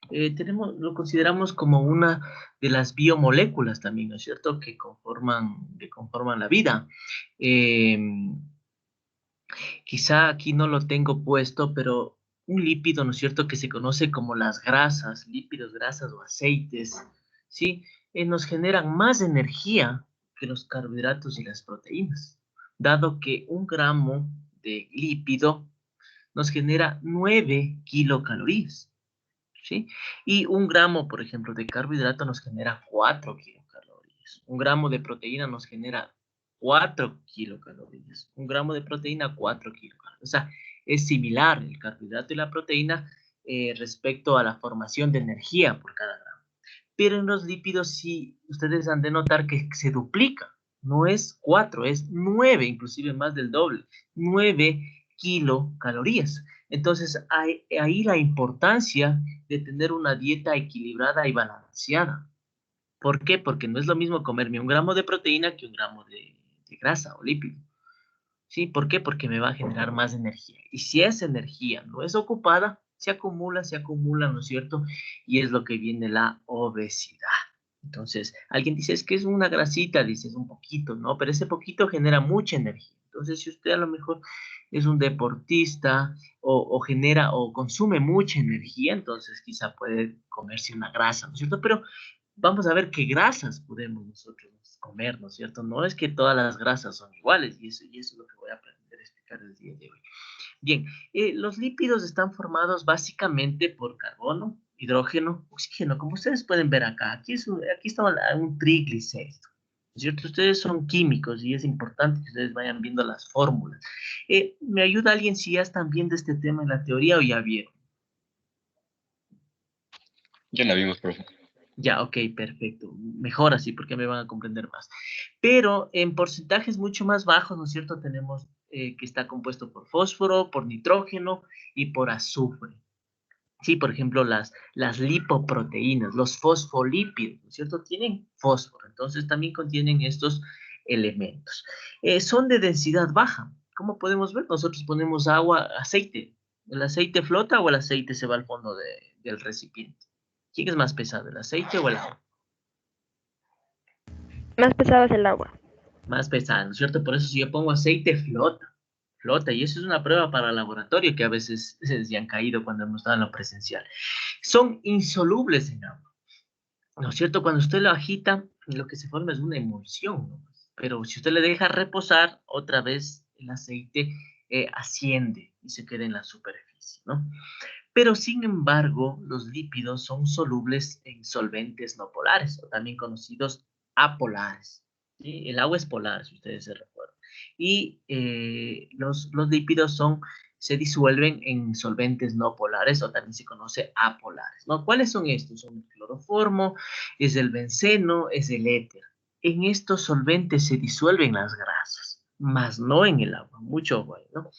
Lo consideramos como una de las biomoléculas también, ¿no es cierto?, que conforman la vida. Eh, Quizá aquí no lo tengo puesto, pero un lípido, ¿no es cierto?, que se conoce como las grasas, lípidos, grasas o aceites, ¿sí? Nos generan más energía que los carbohidratos y las proteínas, dado que un gramo de lípido nos genera 9 kilocalorías, ¿sí? Y un gramo, por ejemplo, de carbohidrato nos genera 4 kilocalorías. Un gramo de proteína nos genera 4 kilocalorías. Un gramo de proteína, 4 kilocalorías. O sea, es similar el carbohidrato y la proteína respecto a la formación de energía por cada gramo. Pero en los lípidos sí, ustedes han de notar que se duplica. No es 4, es 9, inclusive más del doble. 9 kilocalorías. Entonces, ahí la importancia de tener una dieta equilibrada y balanceada. ¿Por qué? Porque no es lo mismo comerme un gramo de proteína que un gramo de grasa o lípido. ¿Sí? ¿Por qué? Porque me va a generar más energía. Y si esa energía no es ocupada, se acumula, ¿no es cierto? Y es lo que viene la obesidad. Entonces, alguien dice, es que es una grasita, dices, un poquito, ¿no? Pero ese poquito genera mucha energía. Entonces, si usted a lo mejor es un deportista o genera o consume mucha energía, entonces quizá puede comerse una grasa, ¿no es cierto? Pero vamos a ver qué grasas podemos nosotros comer, ¿no es cierto? No es que todas las grasas son iguales, y eso es lo que voy a aprender a explicar el día de hoy. Bien, los lípidos están formados básicamente por carbono, hidrógeno, oxígeno, como ustedes pueden ver acá. Aquí está un triglicérido, ¿no es cierto? Ustedes son químicos y es importante que ustedes vayan viendo las fórmulas. ¿Me ayuda alguien si ya están viendo este tema en la teoría o ya vieron? Ya la vimos, profe. Ya, ok, perfecto. Mejor así porque me van a comprender más. Pero en porcentajes mucho más bajos, ¿no es cierto? Tenemos que está compuesto por fósforo, por nitrógeno y por azufre. Sí, por ejemplo, las lipoproteínas, los fosfolípidos, ¿no es cierto? Tienen fósforo, entonces también contienen estos elementos. Son de densidad baja. ¿Cómo podemos ver? Nosotros ponemos agua, aceite. ¿El aceite flota o el aceite se va al fondo del recipiente? ¿Quién es más pesado, el aceite o el agua? Más pesado es el agua. Más pesado, ¿no es cierto? Por eso si yo pongo aceite, flota, y eso es una prueba para el laboratorio que a veces se han caído cuando hemos estado en lo presencial. Son insolubles en agua, ¿no es cierto? Cuando usted lo agita, lo que se forma es una emulsión, ¿no? Pero si usted le deja reposar, otra vez el aceite asciende y se queda en la superficie, ¿no? Pero sin embargo, los lípidos son solubles en solventes no polares, o también conocidos apolares. ¿Sí? El agua es polar, si ustedes se recuerdan. Y los lípidos se disuelven en solventes no polares, o también se conoce apolares, ¿no? ¿Cuáles son estos? Son el cloroformo, es el benceno, es el éter. En estos solventes se disuelven las grasas, más no en el agua, mucho agua, ¿no?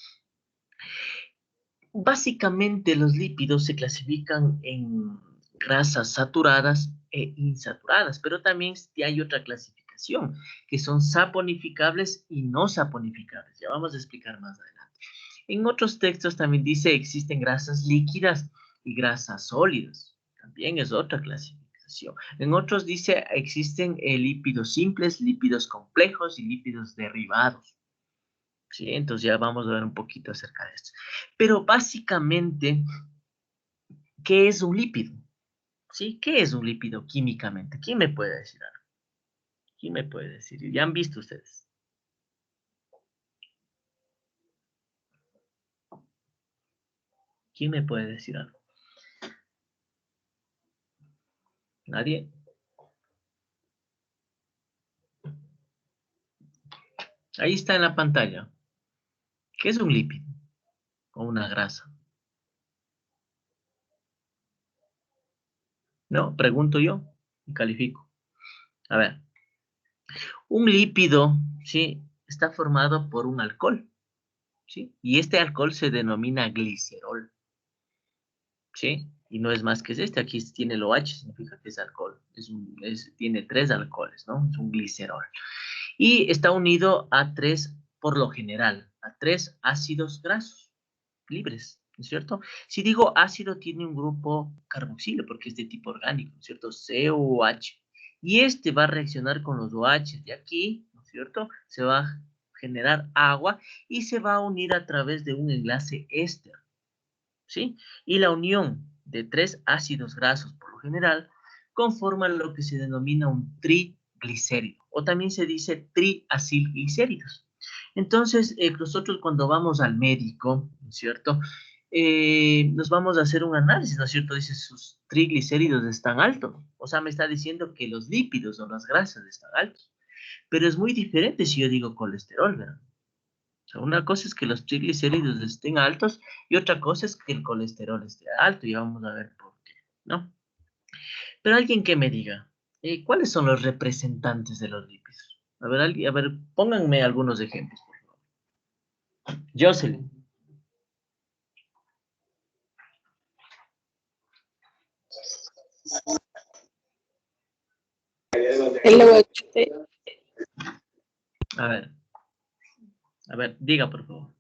Básicamente los lípidos se clasifican en grasas saturadas e insaturadas, pero también hay otra clasificación, que son saponificables y no saponificables. Ya vamos a explicar más adelante. En otros textos también dice existen grasas líquidas y grasas sólidas. También es otra clasificación. En otros dice existen lípidos simples, lípidos complejos y lípidos derivados. ¿Sí? Entonces ya vamos a ver un poquito acerca de esto. Pero básicamente, ¿qué es un lípido? ¿Sí? ¿Qué es un lípido químicamente? ¿Quién me puede decir algo? ¿Quién me puede decir? ¿Ya han visto ustedes? ¿Quién me puede decir algo? ¿Nadie? Ahí está en la pantalla. ¿Qué es un lípido? O una grasa. ¿No? Pregunto yo y califico. A ver, un lípido, ¿sí? Está formado por un alcohol, ¿sí? Y este alcohol se denomina glicerol. ¿Sí? Y no es más que este, aquí tiene el OH, significa que es alcohol, tiene 3 alcoholes, ¿no? Es un glicerol. Y está unido por lo general, a 3 ácidos grasos libres, ¿no es cierto? Si digo ácido, tiene un grupo carboxilo, porque es de tipo orgánico, ¿no es cierto? COH. Y este va a reaccionar con los OH de aquí, ¿no es cierto? Se va a generar agua y se va a unir a través de un enlace éster, ¿sí? Y la unión de tres ácidos grasos, por lo general, conforma lo que se denomina un triglicérido, o también se dice triacilglicéridos. Entonces, nosotros cuando vamos al médico, ¿no es cierto? Nos vamos a hacer un análisis, ¿no es cierto? Dice, sus triglicéridos están altos. O sea, me está diciendo que los lípidos o las grasas están altos. Pero es muy diferente si yo digo colesterol, ¿verdad? O sea, una cosa es que los triglicéridos estén altos y otra cosa es que el colesterol esté alto. Y vamos a ver por qué, ¿no? Pero alguien que me diga, ¿cuáles son los representantes de los lípidos? A ver, pónganme algunos ejemplos, por favor. Jocelyn. El aguacate. A ver, diga, por favor.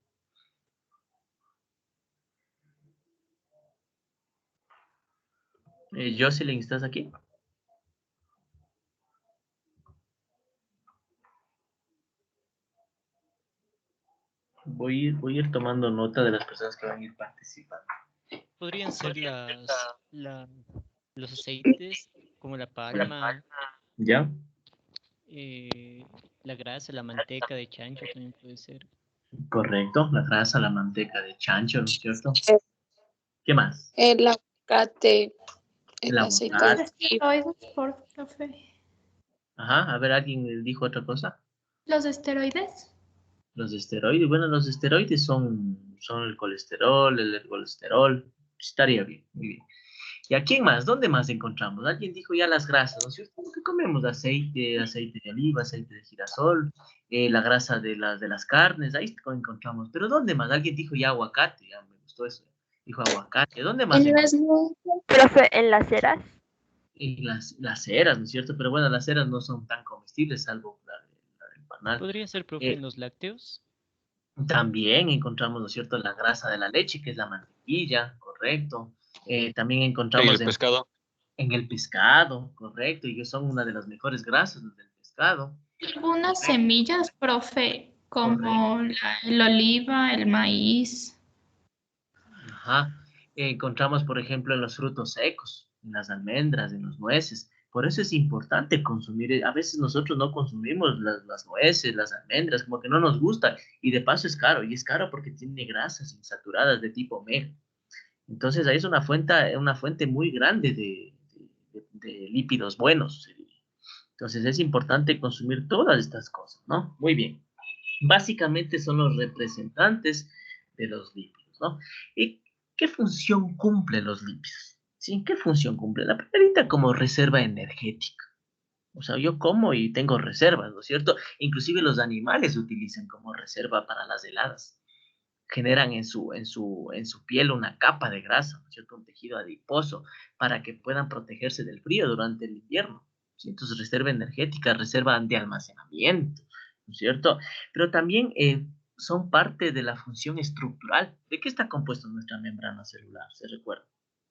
Jocelyn, ¿estás aquí? Voy a ir tomando nota de las personas que van a ir participando. Podrían ser los aceites, como la palma, ¿Ya? la grasa, la manteca de chancho también puede ser. Correcto, la grasa, la manteca de chancho, ¿no es cierto? ¿Qué más? El aguacate. El El aceite aguacate. de Los esteroides, por profe. Ajá, a ver, ¿alguien dijo otra cosa? Los esteroides. Los esteroides, bueno, los esteroides son el colesterol, el colesterol, estaría bien, muy bien. ¿Y a quién más? ¿Dónde más encontramos? Alguien dijo ya las grasas, ¿no es cierto? ¿Qué comemos? Aceite de oliva, aceite de girasol, la grasa de las carnes, ahí encontramos. Pero ¿dónde más? Alguien dijo ya aguacate, ya me gustó eso. Dijo aguacate, ¿dónde más En las encontramos? Profe, en las ceras. Y las ceras, ¿no es cierto? Pero bueno, las ceras no son tan comestibles, salvo la del panal. Podría ser, profe, en los lácteos. También encontramos, ¿no es cierto?, la grasa de la leche, que es la mantequilla, correcto. También En encontramos el pescado. en el pescado, correcto, y que son una de las mejores grasas del pescado. Algunas semillas, profe, Correcto. como el oliva, el maíz. Ajá. Encontramos, por ejemplo, en los frutos secos, en las almendras, en los nueces. Por eso es importante consumir. A veces nosotros no consumimos las nueces, las almendras, como que no nos gusta. Y de paso es caro. Y es caro porque tiene grasas insaturadas de tipo omega. Entonces ahí es una fuente muy grande de lípidos buenos. Entonces es importante consumir todas estas cosas, ¿no? Muy bien. Básicamente son los representantes de los lípidos, ¿no? ¿Y qué función cumplen los lípidos? ¿Sí? ¿Qué función cumple? La primerita como reserva energética. O sea, yo como y tengo reservas, ¿no es cierto? Inclusive los animales se utilizan como reserva para las heladas. Generan en su piel una capa de grasa, ¿no es cierto? Un tejido adiposo para que puedan protegerse del frío durante el invierno. ¿Sí? Entonces, reserva energética, reserva de almacenamiento, ¿no es cierto? Pero también son parte de la función estructural. ¿De qué está compuesta nuestra membrana celular? ¿Se recuerda?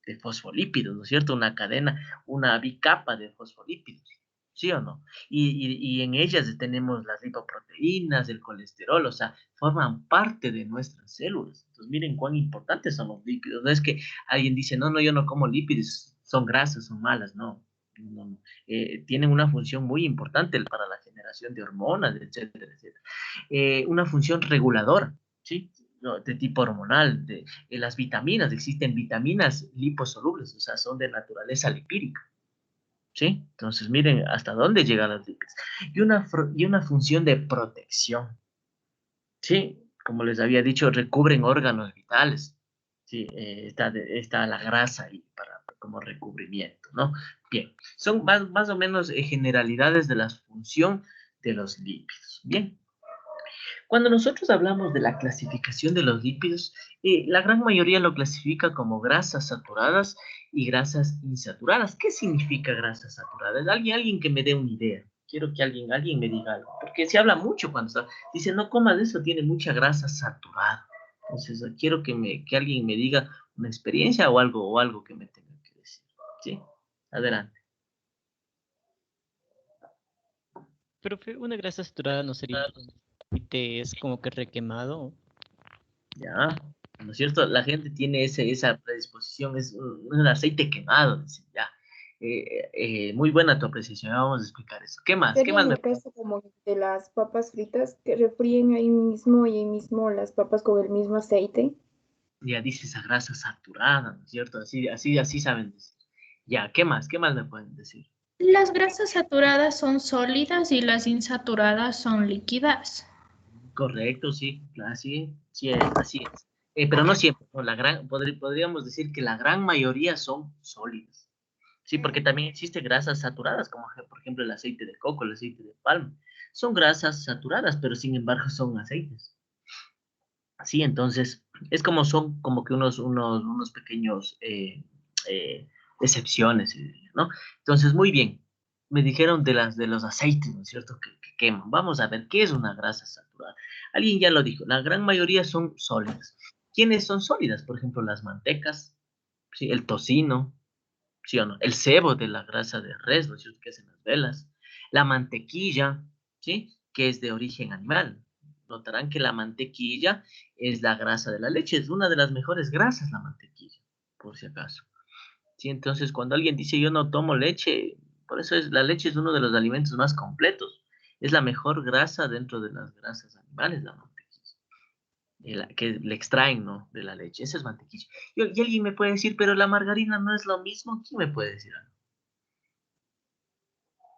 De fosfolípidos, ¿no es cierto? Una cadena, una bicapa de fosfolípidos. ¿Sí o no? Y en ellas tenemos las lipoproteínas, el colesterol, o sea, forman parte de nuestras células. Entonces, miren cuán importantes son los lípidos. No es que alguien dice, no, no, yo no como lípidos, son grasas, son malas, no. No, no. Tienen una función muy importante para la generación de hormonas, etcétera, etcétera. Una función reguladora, ¿sí? No, de tipo hormonal, las vitaminas, existen vitaminas liposolubles, o sea, son de naturaleza lipídica. ¿Sí? Entonces, miren hasta dónde llegan las lípidos. Y una función de protección. Sí, como les había dicho, recubren órganos vitales. Sí, está la grasa ahí como recubrimiento, ¿no? Bien, son más o menos generalidades de la función de los lípidos. Bien, cuando nosotros hablamos de la clasificación de los lípidos, la gran mayoría lo clasifica como grasas saturadas y grasas insaturadas. ¿Qué significa grasas saturadas? Alguien que me dé una idea. Quiero que alguien me diga algo, porque se habla mucho cuando dice, no comas eso, tiene mucha grasa saturada. Entonces, quiero que alguien me diga una experiencia o algo que me tenga que decir. ¿Sí? Adelante. Profe, una grasa saturada no sería y te es como que requemado. ¿Ya? ¿No es cierto? La gente tiene esa predisposición, es un aceite quemado, dice, ya. Muy buena tu apreciación, ya vamos a explicar eso. ¿Qué más? ¿Qué Sería más en me... el caso como de las papas fritas que refríen ahí mismo y ahí mismo las papas con el mismo aceite. Ya dice esa grasa saturada, ¿no es cierto? Así saben decir. Ya, ¿qué más? ¿Qué más me pueden decir? Las grasas saturadas son sólidas y las insaturadas son líquidas. Correcto, sí, sí, así es. Pero no siempre, ¿no? Podríamos decir que la gran mayoría son sólidas. Sí, porque también existen grasas saturadas, como por ejemplo el aceite de coco, el aceite de palma. Son grasas saturadas, pero sin embargo son aceites. Sí, entonces es como son como que unos pequeños eh, excepciones, ¿no? Entonces, muy bien. Me dijeron de los aceites, ¿no es cierto? Que queman. Vamos a ver, ¿qué es una grasa saturada? Alguien ya lo dijo, la gran mayoría son sólidas. ¿Quiénes son sólidas? Por ejemplo, las mantecas, ¿sí? El tocino, ¿sí o no? El cebo de la grasa de res, ¿no es cierto? Que hacen las velas. La mantequilla, ¿sí? Que es de origen animal. Notarán que la mantequilla es la grasa de la leche, es una de las mejores grasas la mantequilla, por si acaso. ¿Sí? Entonces, cuando alguien dice yo no tomo leche, por eso la leche es uno de los alimentos más completos. Es la mejor grasa dentro de las grasas animales, la mantequilla. Que le extraen, ¿no? De la leche. Esa es mantequilla. Y alguien me puede decir, pero la margarina no es lo mismo. ¿Quién me puede decir algo?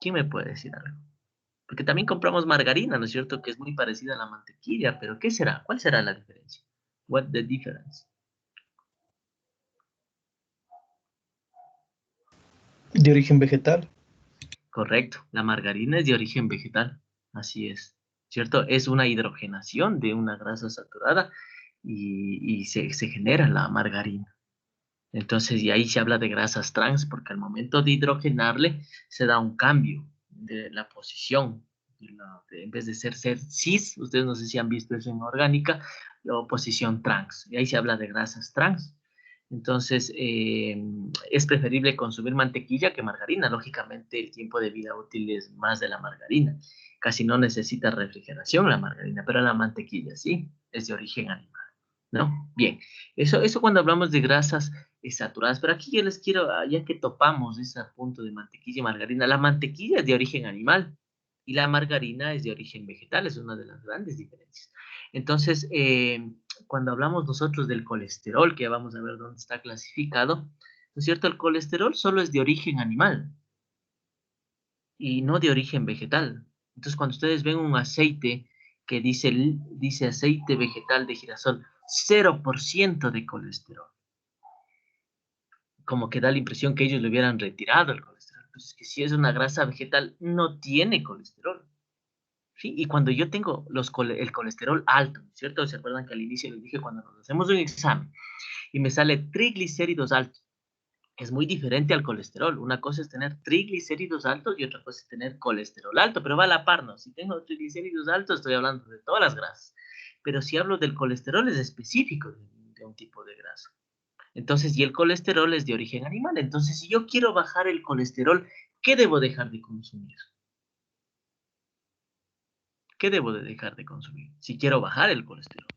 ¿Quién me puede decir algo? Porque también compramos margarina, ¿no es cierto? Que es muy parecida a la mantequilla, pero ¿qué será? ¿Cuál será la diferencia? What the difference? De origen vegetal. Correcto, la margarina es de origen vegetal, así es, ¿cierto? Es una hidrogenación de una grasa saturada y se genera la margarina. Entonces, y ahí se habla de grasas trans, porque al momento de hidrogenarle se da un cambio de la posición. En vez de ser cis, ustedes no sé si han visto eso en orgánica, o posición trans. Y ahí se habla de grasas trans. Entonces, es preferible consumir mantequilla que margarina. Lógicamente, el tiempo de vida útil es más de la margarina. Casi no necesita refrigeración la margarina, pero la mantequilla sí, es de origen animal, ¿no? Bien, eso cuando hablamos de grasas saturadas, pero aquí yo les quiero, ya que topamos ese punto de mantequilla y margarina, la mantequilla es de origen animal y la margarina es de origen vegetal, es una de las grandes diferencias. Entonces, cuando hablamos nosotros del colesterol, que vamos a ver dónde está clasificado, ¿no es cierto? El colesterol solo es de origen animal y no de origen vegetal. Entonces, cuando ustedes ven un aceite que dice aceite vegetal de girasol, 0% de colesterol, como que da la impresión que ellos le hubieran retirado el colesterol. Pues es que si es una grasa vegetal, no tiene colesterol. ¿Sí? Y cuando yo tengo el colesterol alto, ¿cierto? ¿Se acuerdan que al inicio les dije cuando nos hacemos un examen y me sale triglicéridos altos? Es muy diferente al colesterol. Una cosa es tener triglicéridos altos y otra cosa es tener colesterol alto, pero va a la par, ¿no? Si tengo triglicéridos altos, estoy hablando de todas las grasas. Pero si hablo del colesterol, es específico de un tipo de grasa. Entonces, y el colesterol es de origen animal. Entonces, si yo quiero bajar el colesterol, ¿qué debo dejar de consumir? ¿Qué debo de dejar de consumir si quiero bajar el colesterol?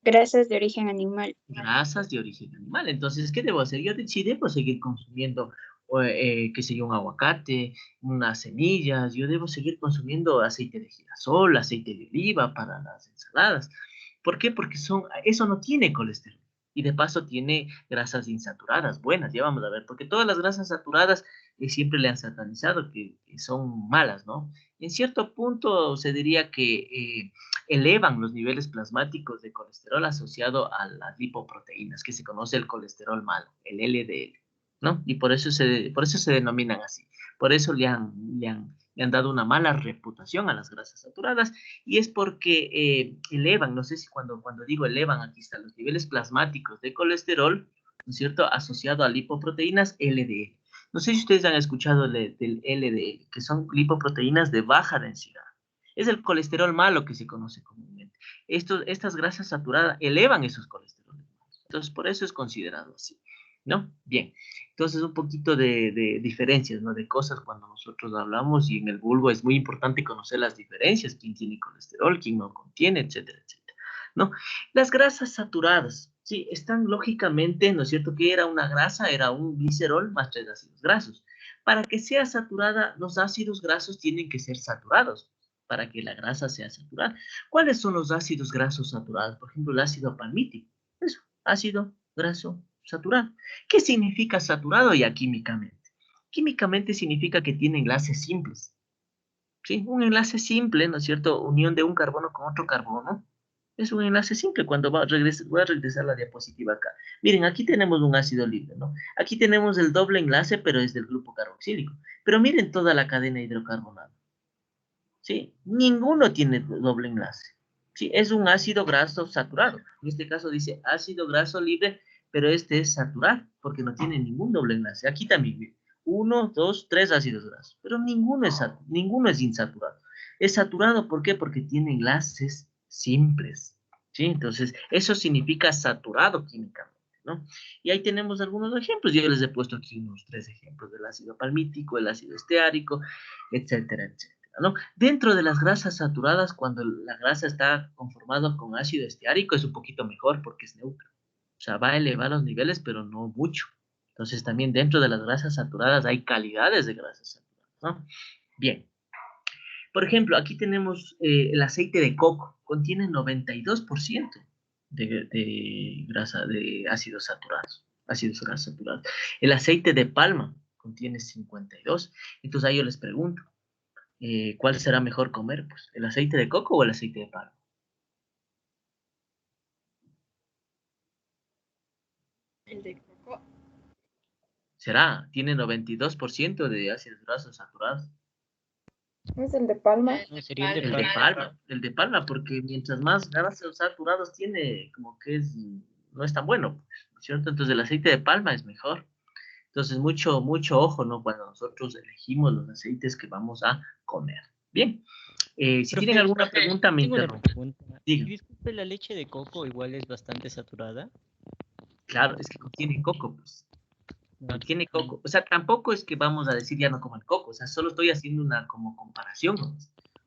Grasas de origen animal. Grasas de origen animal. Entonces, ¿qué debo hacer? Yo sí debo seguir consumiendo, qué sé yo, un aguacate, unas semillas. Yo debo seguir consumiendo aceite de girasol, aceite de oliva para las ensaladas. ¿Por qué? Porque eso no tiene colesterol. Y de paso tiene grasas insaturadas, buenas, ya vamos a ver, porque todas las grasas saturadas siempre le han satanizado que son malas, ¿no? En cierto punto se diría que elevan los niveles plasmáticos de colesterol asociado a las lipoproteínas, que se conoce el colesterol malo, el LDL, ¿no? Y por eso se denominan así. Por eso le han dado una mala reputación a las grasas saturadas y es porque elevan, no sé si cuando digo elevan, aquí están los niveles plasmáticos de colesterol, ¿no es cierto?, asociado a lipoproteínas LDL. No sé si ustedes han escuchado del LDL, que son lipoproteínas de baja densidad. Es el colesterol malo que se conoce comúnmente. Estas grasas saturadas elevan esos colesteroles malos. Entonces, por eso es considerado así, ¿no? Bien. Entonces, un poquito de diferencias, ¿no? De cosas cuando nosotros hablamos, y en el vulgo es muy importante conocer las diferencias, quién tiene colesterol, quién no contiene, etcétera, etcétera, ¿no? Las grasas saturadas, sí, están lógicamente, ¿no es cierto? Que era una grasa, era un glicerol más 3 ácidos grasos. Para que sea saturada, los ácidos grasos tienen que ser saturados para que la grasa sea saturada. ¿Cuáles son los ácidos grasos saturados? Por ejemplo, el ácido palmítico. Eso, ácido graso saturado. ¿Qué significa saturado ya químicamente? Químicamente significa que tiene enlaces simples. ¿Sí? Un enlace simple, ¿no es cierto? Unión de un carbono con otro carbono. Es un enlace simple. Cuando voy a regresar la diapositiva acá. Miren, aquí tenemos un ácido libre, ¿no? Aquí tenemos el doble enlace, pero es del grupo carboxílico. Pero miren toda la cadena hidrocarbonada. ¿Sí? Ninguno tiene doble enlace. ¿Sí? Es un ácido graso saturado. En este caso dice ácido graso libre, pero este es saturado, porque no tiene ningún doble enlace. Aquí también, miren. 1, 2, 3 ácidos grasos, pero ninguno es insaturado. Es saturado, ¿por qué? Porque tiene enlaces simples, ¿sí? Entonces, eso significa saturado químicamente, ¿no? Y ahí tenemos algunos ejemplos. Yo les he puesto aquí unos 3 ejemplos del ácido palmítico, el ácido esteárico, etcétera, etcétera, ¿no? Dentro de las grasas saturadas, cuando la grasa está conformada con ácido esteárico, es un poquito mejor porque es neutro. O sea, va a elevar los niveles, pero no mucho. Entonces, también dentro de las grasas saturadas hay calidades de grasas saturadas, ¿no? Bien. Por ejemplo, aquí tenemos el aceite de coco. Contiene 92% de grasa, de ácidos saturados. Ácidos grasos saturados. El aceite de palma contiene 52%. Entonces, ahí yo les pregunto, ¿cuál será mejor comer? Pues, ¿el aceite de coco o el aceite de palma? El de coco. ¿Será? Tiene 92% de ácidos grasos saturados. Es el de palma. No, sería el de El de palma. palma, porque mientras más grasas saturados tiene, como que no es tan bueno, pues, ¿no es cierto? Entonces el aceite de palma es mejor. Entonces mucho, mucho ojo, ¿no? Cuando nosotros elegimos los aceites que vamos a comer. Bien, si Profe, tienen alguna pregunta, me tengo una interrumpen. pregunta. Digan. Disculpe, ¿la leche de coco igual es bastante saturada? Claro, es que contiene coco, pues. No, Contiene coco. O sea, tampoco es que vamos a decir ya no como el coco. O sea, solo estoy haciendo una como comparación, ¿no?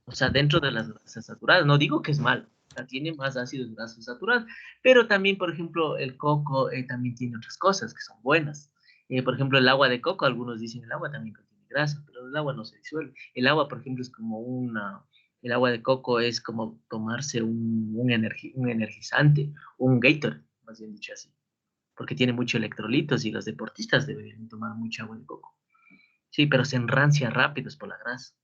O sea, dentro de las grasas saturadas. No digo que es malo. O sea, tiene más ácidos grasos saturados. Pero también, por ejemplo, el coco también tiene otras cosas que son buenas. Por ejemplo, el agua de coco, algunos dicen el agua también contiene grasa, pero el agua no se disuelve. El agua, por ejemplo, es como el agua de coco es como tomarse un energizante, un Gatorade, más bien dicho así, porque tiene mucho electrolitos y los deportistas deberían tomar mucha agua de coco. Sí, pero se enrancia rápido, es por la grasa.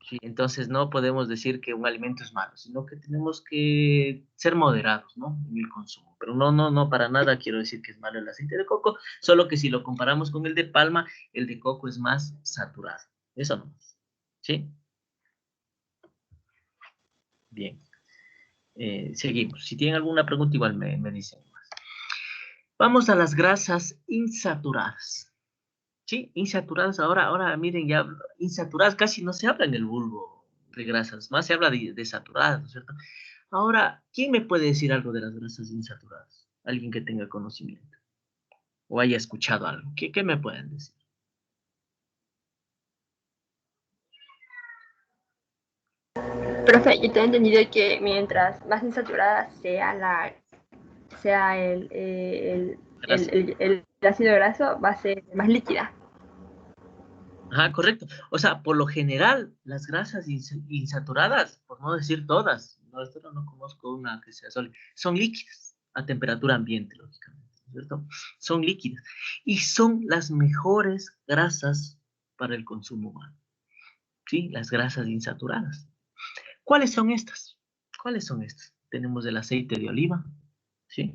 Sí, entonces no podemos decir que un alimento es malo, sino que tenemos que ser moderados, ¿no? En el consumo. Pero no, para nada quiero decir que es malo el aceite de coco, solo que si lo comparamos con el de palma, el de coco es más saturado. Eso no. ¿Sí? Bien. Seguimos. Si tienen alguna pregunta, igual me dicen más. Vamos a las grasas insaturadas. Sí, insaturadas. Ahora miren, ya insaturadas casi no se habla en el vulgo de grasas, más se habla de saturadas, ¿no es cierto? Ahora, ¿quién me puede decir algo de las grasas insaturadas? Alguien que tenga conocimiento o haya escuchado algo. ¿Qué me pueden decir? Profe, yo tengo entendido que mientras más insaturada sea el ácido graso, va a ser más líquida. Ajá, correcto. O sea, por lo general, las grasas insaturadas, por no decir todas, no, esto no conozco una que sea sólida, son líquidas a temperatura ambiente, lógicamente, ¿no es cierto? Son líquidas y son las mejores grasas para el consumo humano, ¿sí? Las grasas insaturadas. ¿Cuáles son estas? ¿Cuáles son estas? Tenemos el aceite de oliva, ¿sí?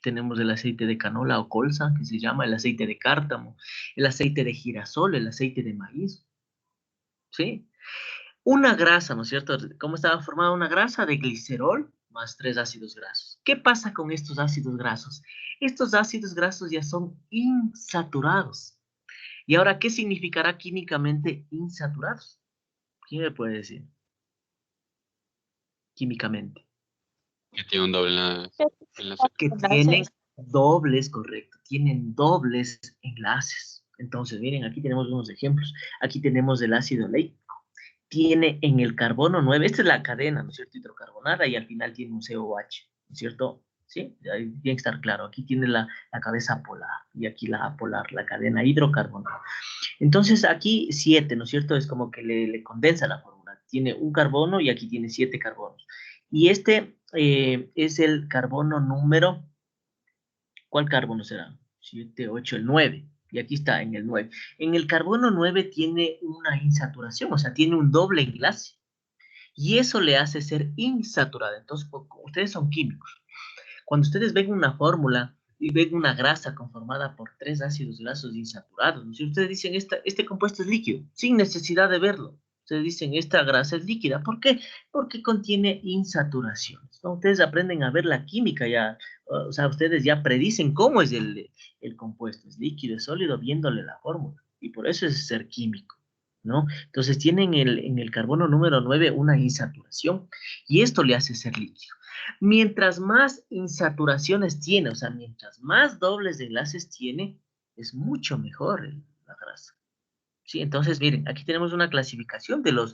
Tenemos el aceite de canola o colza, que se llama el aceite de cártamo, el aceite de girasol, el aceite de maíz, ¿sí? Una grasa, ¿no es cierto? ¿Cómo estaba formada una grasa? De glicerol más 3 ácidos grasos. ¿Qué pasa con estos ácidos grasos? Estos ácidos grasos ya son insaturados. ¿Y ahora qué significará químicamente insaturados? ¿Quién me puede decir? químicamente? Que tiene un doble en la Que tienen dobles, correcto, tienen dobles enlaces. Entonces, miren, aquí tenemos unos ejemplos. Aquí tenemos el ácido leico. Tiene en el carbono 9, esta es la cadena, ¿no es cierto? Hidrocarbonada y al final tiene un COH, ¿no es cierto? ¿Sí? Ahí tiene que estar claro. Aquí tiene la cabeza polar y aquí la apolar, la cadena hidrocarbonada. Entonces, aquí 7, ¿no es cierto? Es como que le condensa la fórmula. Tiene un carbono y aquí tiene 7 carbonos. Y este es el carbono número, ¿cuál carbono será? 7, 8, el 9. Y aquí está, en el 9. En el carbono 9 tiene una insaturación, o sea, tiene un doble enlace. Y eso le hace ser insaturada. Entonces, ustedes son químicos. Cuando ustedes ven una fórmula y ven una grasa conformada por 3 ácidos grasos insaturados, ¿no? Si ustedes dicen, este compuesto es líquido, sin necesidad de verlo. Ustedes dicen, esta grasa es líquida. ¿Por qué? Porque contiene insaturaciones, ¿no? Ustedes aprenden a ver la química ya, o sea, ustedes ya predicen cómo es el compuesto, es líquido, es sólido, viéndole la fórmula. Y por eso es ser químico, ¿no? Entonces tienen en el carbono número 9 una insaturación y esto le hace ser líquido. Mientras más insaturaciones tiene, o sea, mientras más dobles de enlaces tiene, es mucho mejor la grasa. ¿Sí? Entonces, miren, aquí tenemos una clasificación de los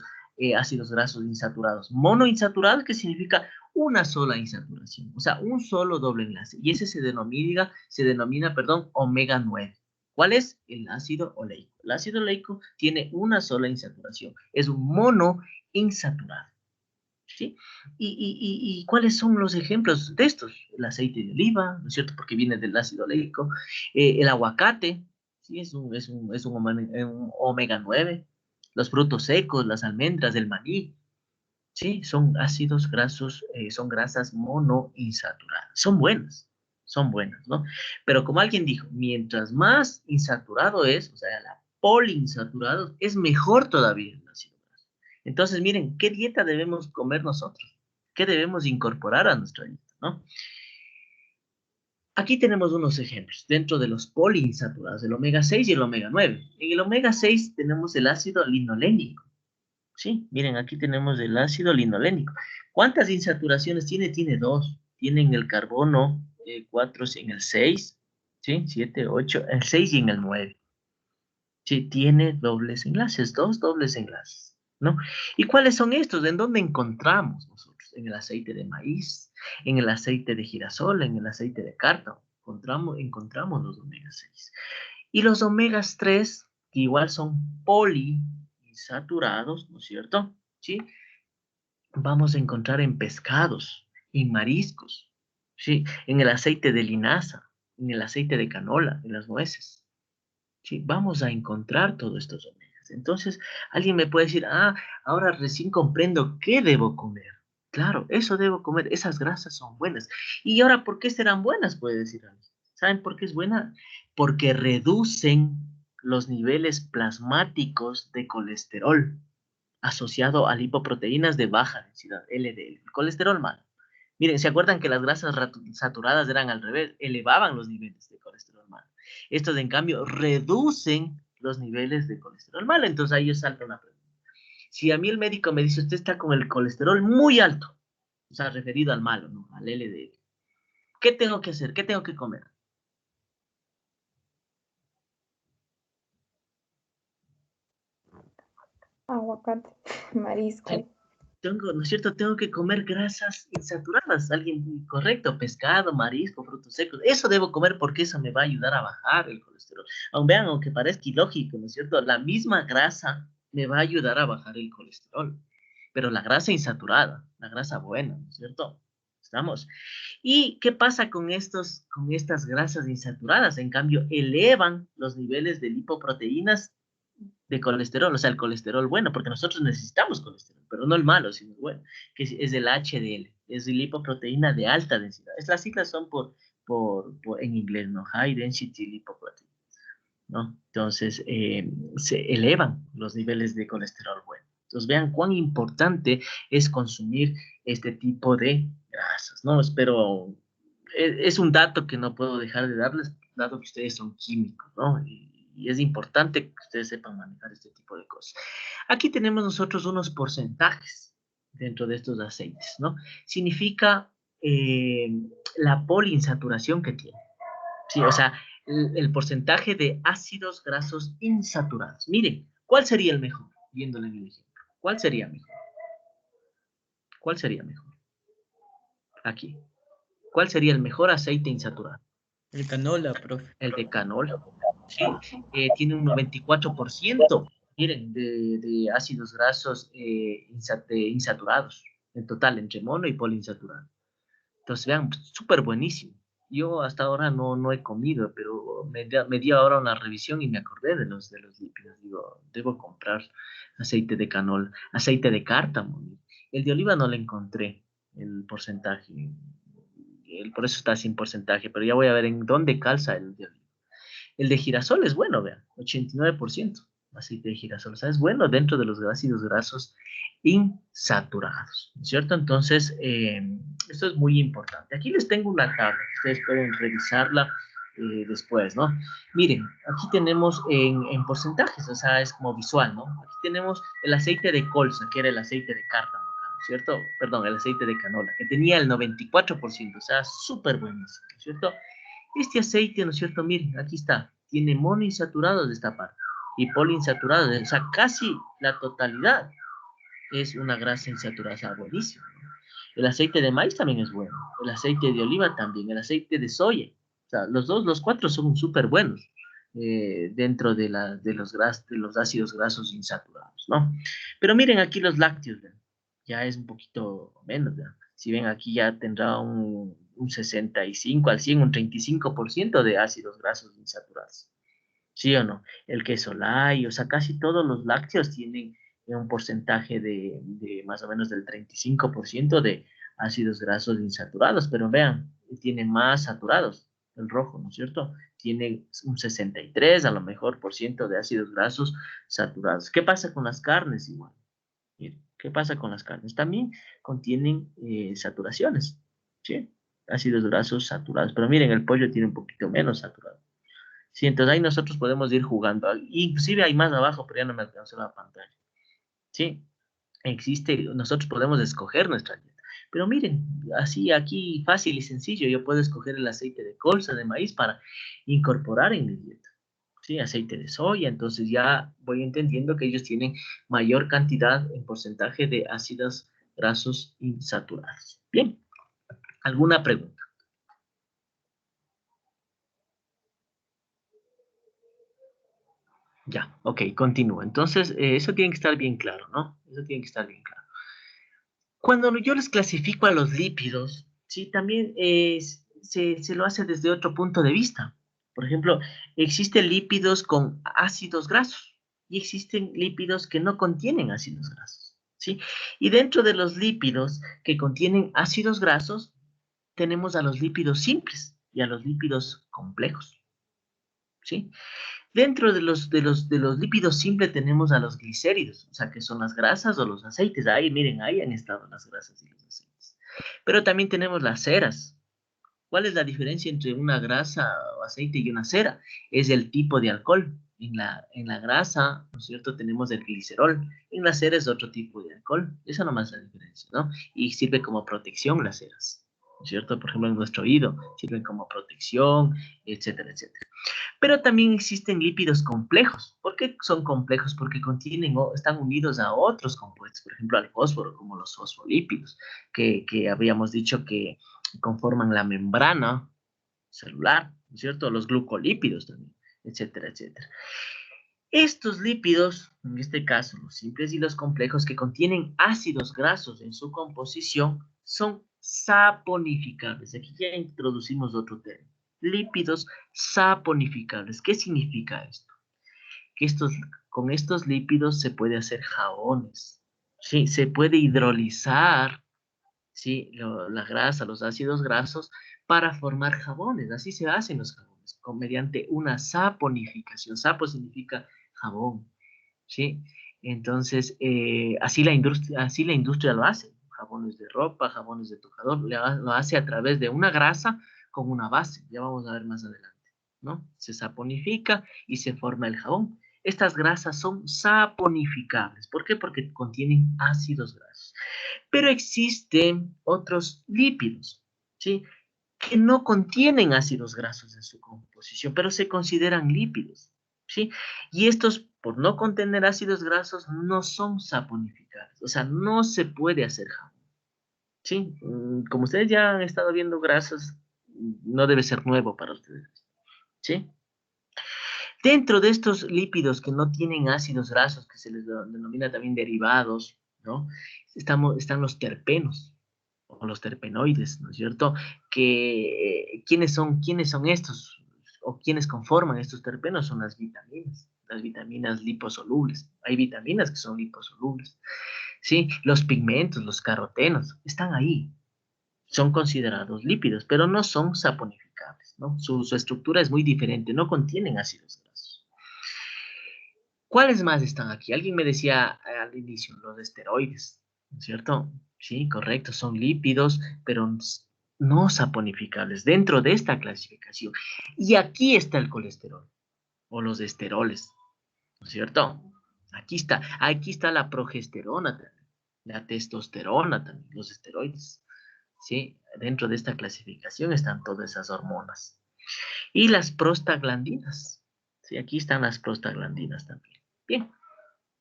ácidos grasos insaturados. Monoinsaturado, que significa una sola insaturación, o sea, un solo doble enlace. Y ese se denomina, omega 9. ¿Cuál es? El ácido oleico. El ácido oleico tiene una sola insaturación. Es un monoinsaturado. ¿Sí? ¿Y cuáles son los ejemplos de estos? El aceite de oliva, ¿no es cierto? Porque viene del ácido oleico. El aguacate, ¿sí? Es un omega 9. Los frutos secos, las almendras, el maní, ¿sí? Son ácidos grasos, son grasas monoinsaturadas. Son buenas, ¿no? Pero como alguien dijo, mientras más insaturado es, o sea, la poliinsaturado, es mejor todavía el ácido. Entonces, miren, ¿qué dieta debemos comer nosotros? ¿Qué debemos incorporar a nuestra dieta, no? Aquí tenemos unos ejemplos dentro de los poliinsaturados, el omega 6 y el omega 9. En el omega 6 tenemos el ácido linolénico. Sí, miren, aquí tenemos el ácido linolénico. ¿Cuántas insaturaciones tiene? Tiene 2. Tiene en el carbono 4, en el 6, ¿sí? 7, 8, el 6 y en el 9. Sí, tiene dobles enlaces, 2 dobles enlaces, ¿no? ¿Y cuáles son estos? ¿En dónde encontramos nosotros? En el aceite de maíz, en el aceite de girasol, en el aceite de cártamo. Encontramos los omega 6. Y los omegas 3, que igual son poliinsaturados, ¿no es cierto? ¿Sí? Vamos a encontrar en pescados, en mariscos, ¿sí? En el aceite de linaza, en el aceite de canola, en las nueces. Sí, vamos a encontrar todos estos omegas. Entonces, alguien me puede decir, ahora recién comprendo qué debo comer. Claro, eso debo comer, esas grasas son buenas. ¿Y ahora por qué serán buenas? Puede decir alguien. ¿Saben por qué es buena? Porque reducen los niveles plasmáticos de colesterol asociado a lipoproteínas de baja densidad, LDL, el colesterol malo. Miren, ¿se acuerdan que las grasas saturadas eran al revés? Elevaban los niveles de colesterol malo. Estos, en cambio, reducen los niveles de colesterol malo. Entonces ahí salta una pregunta. Si a mí el médico me dice, usted está con el colesterol muy alto, o sea, referido al malo, ¿no? Al LDL, ¿qué tengo que hacer? ¿Qué tengo que comer? Aguacate, marisco. ¿No es cierto? Tengo que comer grasas insaturadas, alguien correcto, pescado, marisco, frutos secos, eso debo comer porque eso me va a ayudar a bajar el colesterol. Aun vean, aunque parezca ilógico, ¿no es cierto? La misma grasa me va a ayudar a bajar el colesterol, pero la grasa insaturada, la grasa buena, ¿no es cierto? ¿Estamos? ¿Y qué pasa con estas grasas insaturadas? En cambio, elevan los niveles de lipoproteínas de colesterol, o sea, el colesterol bueno, porque nosotros necesitamos colesterol, pero no el malo, sino el bueno, que es el HDL, es lipoproteína de alta densidad. Las siglas son en inglés, ¿no? High Density Lipoprotein, ¿no? Entonces, se elevan los niveles de colesterol bueno. Entonces, vean cuán importante es consumir este tipo de grasas, ¿no? Espero, es un dato que no puedo dejar de darles, dado que ustedes son químicos, ¿no? Y es importante que ustedes sepan manejar este tipo de cosas. Aquí tenemos nosotros unos porcentajes dentro de estos aceites, ¿no? Significa la poliinsaturación que tiene. Sí, o sea, el porcentaje de ácidos grasos insaturados. Miren, ¿cuál sería el mejor? Viéndole en el ejemplo. ¿Cuál sería mejor? ¿Cuál sería mejor? Aquí. ¿Cuál sería el mejor aceite insaturado? El canola, profe. El de canola. ¿Sí? Tiene un 94%, miren, de ácidos grasos insaturados. En total, entre mono y poliinsaturado. Entonces, vean, súper buenísimo. Yo hasta ahora no he comido, pero me di ahora una revisión y me acordé de los lípidos. Digo, debo comprar aceite de canola, aceite de cártamo. El de oliva no le encontré el porcentaje. Por eso está sin porcentaje, pero ya voy a ver en dónde calza el de oliva. El de girasol es bueno, vean, 89% aceite de girasol. O sea, es bueno dentro de los ácidos grasos insaturados, ¿no es cierto? Entonces, esto es muy importante. Aquí les tengo una tabla, ustedes pueden revisarla después, ¿no? Miren, aquí tenemos en porcentajes, o sea, es como visual, ¿no? Aquí tenemos el aceite de colza, que era el aceite de cártamo, ¿no es cierto? Perdón, el aceite de canola, que tenía el 94%, o sea, súper buenísimo, ¿no es cierto? Este aceite, ¿no es cierto? Miren, aquí está, tiene monoinsaturado de esta parte y poliinsaturado, o sea, casi la totalidad es una grasa insaturada, o sea, buenísimo, ¿no? El aceite de maíz también es bueno, el aceite de oliva también, el aceite de soya, o sea, los cuatro son súper buenos dentro de los ácidos grasos insaturados, ¿no? Pero miren aquí los lácteos, ¿ven? Ya es un poquito menos, ¿ven? Si ven aquí ya tendrá un 65 al 100, un 35% de ácidos grasos insaturados. ¿Sí o no? El queso light, o sea, casi todos los lácteos tienen un porcentaje de más o menos del 35% de ácidos grasos insaturados, pero vean, tienen más saturados, el rojo, ¿no es cierto? Tiene un 63 a lo mejor por ciento de ácidos grasos saturados. ¿Qué pasa con las carnes igual? Miren, ¿qué pasa con las carnes? También contienen saturaciones, ¿sí? Ácidos grasos saturados, pero miren, el pollo tiene un poquito menos saturado. Sí, entonces ahí nosotros podemos ir jugando. Inclusive hay más abajo, pero ya no me alcanzó la pantalla. Sí, existe, nosotros podemos escoger nuestra dieta. Pero miren, así aquí fácil y sencillo, yo puedo escoger el aceite de colza, de maíz para incorporar en mi dieta. Sí, aceite de soya, entonces ya voy entendiendo que ellos tienen mayor cantidad en porcentaje de ácidos grasos insaturados. Bien, ¿alguna pregunta? Ya, ok, continúo. Entonces, eso tiene que estar bien claro, ¿no? Eso tiene que estar bien claro. Cuando yo les clasifico a los lípidos, sí, también se lo hace desde otro punto de vista. Por ejemplo, existen lípidos con ácidos grasos y existen lípidos que no contienen ácidos grasos, ¿sí? Y dentro de los lípidos que contienen ácidos grasos, tenemos a los lípidos simples y a los lípidos complejos, ¿sí? Dentro de los lípidos simples tenemos a los glicéridos, o sea, que son las grasas o los aceites. Ahí, miren, ahí han estado las grasas y los aceites. Pero también tenemos las ceras. ¿Cuál es la diferencia entre una grasa o aceite y una cera? Es el tipo de alcohol. En la grasa, ¿no es cierto?, tenemos el glicerol. En la cera es otro tipo de alcohol. Esa nomás es la diferencia, ¿no? Y sirve como protección las ceras, ¿no es cierto? Por ejemplo, en nuestro oído sirven como protección, etcétera, etcétera. Pero también existen lípidos complejos. ¿Por qué son complejos? Porque contienen o están unidos a otros compuestos, por ejemplo al fósforo, como los fosfolípidos, que habíamos dicho que conforman la membrana celular, ¿no es cierto? Los glucolípidos también, etcétera, etcétera. Estos lípidos, en este caso los simples y los complejos que contienen ácidos grasos en su composición, son saponificables. Aquí ya introducimos otro término. Lípidos saponificables. ¿Qué significa esto? Que con estos lípidos se puede hacer jabones, ¿sí? Se puede hidrolizar, ¿sí? La grasa, los ácidos grasos, para formar jabones. Así se hacen los jabones, mediante una saponificación. Sapo significa jabón, ¿sí? Entonces, así la industria lo hace. Jabones de ropa, jabones de tocador, lo hace a través de una grasa con una base. Ya vamos a ver más adelante, ¿no? Se saponifica y se forma el jabón. Estas grasas son saponificables. ¿Por qué? Porque contienen ácidos grasos. Pero existen otros lípidos, ¿sí? Que no contienen ácidos grasos en su composición, pero se consideran lípidos, ¿sí? Y estos, por no contener ácidos grasos, no son saponificables. O sea, no se puede hacer jabón, ¿sí? Como ustedes ya han estado viendo grasas, no debe ser nuevo para ustedes, ¿sí? Dentro de estos lípidos que no tienen ácidos grasos, que se les denomina también derivados, ¿no? Están los terpenos o los terpenoides, ¿no es cierto? ¿Quiénes son estos? O quiénes conforman estos terpenos son las vitaminas liposolubles. Hay vitaminas que son liposolubles, ¿sí? Los pigmentos, los carotenos, están ahí. Son considerados lípidos, pero no son saponificables, ¿no? Su estructura es muy diferente, no contienen ácidos grasos. ¿Cuáles más están aquí? Alguien me decía al inicio, los esteroides, ¿no es cierto? Sí, correcto, son lípidos, pero no saponificables dentro de esta clasificación. Y aquí está el colesterol, o los esteroles, ¿no es cierto? Aquí está la progesterona también, la testosterona también, los esteroides. ¿Sí? Dentro de esta clasificación están todas esas hormonas. Y las prostaglandinas. ¿Sí? Aquí están las prostaglandinas también. Bien,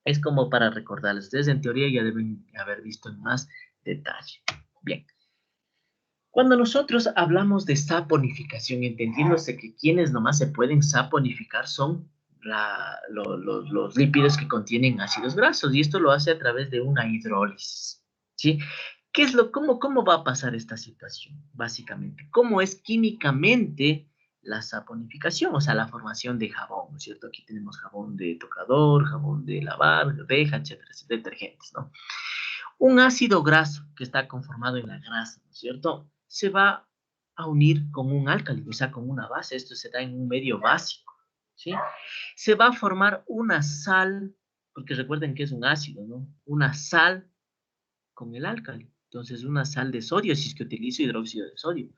es como para recordarles. Ustedes en teoría ya deben haber visto en más detalle. Bien. Cuando nosotros hablamos de saponificación, entendiéndose que quienes nomás se pueden saponificar son los lípidos que contienen ácidos grasos, y esto lo hace a través de una hidrólisis, ¿sí? ¿Cómo va a pasar esta situación? Básicamente, ¿cómo es químicamente la saponificación? O sea, la formación de jabón, ¿no es cierto? Aquí tenemos jabón de tocador, jabón de lavar, de oveja, etcétera, detergentes, ¿no? Un ácido graso que está conformado en la grasa, ¿no es cierto? Se va a unir con un álcali, o sea, con una base. Esto se da en un medio básico, ¿sí? Se va a formar una sal, porque recuerden que es un ácido, ¿no? Una sal con el álcali. Entonces, una sal de sodio, si es que utilizo hidróxido de sodio.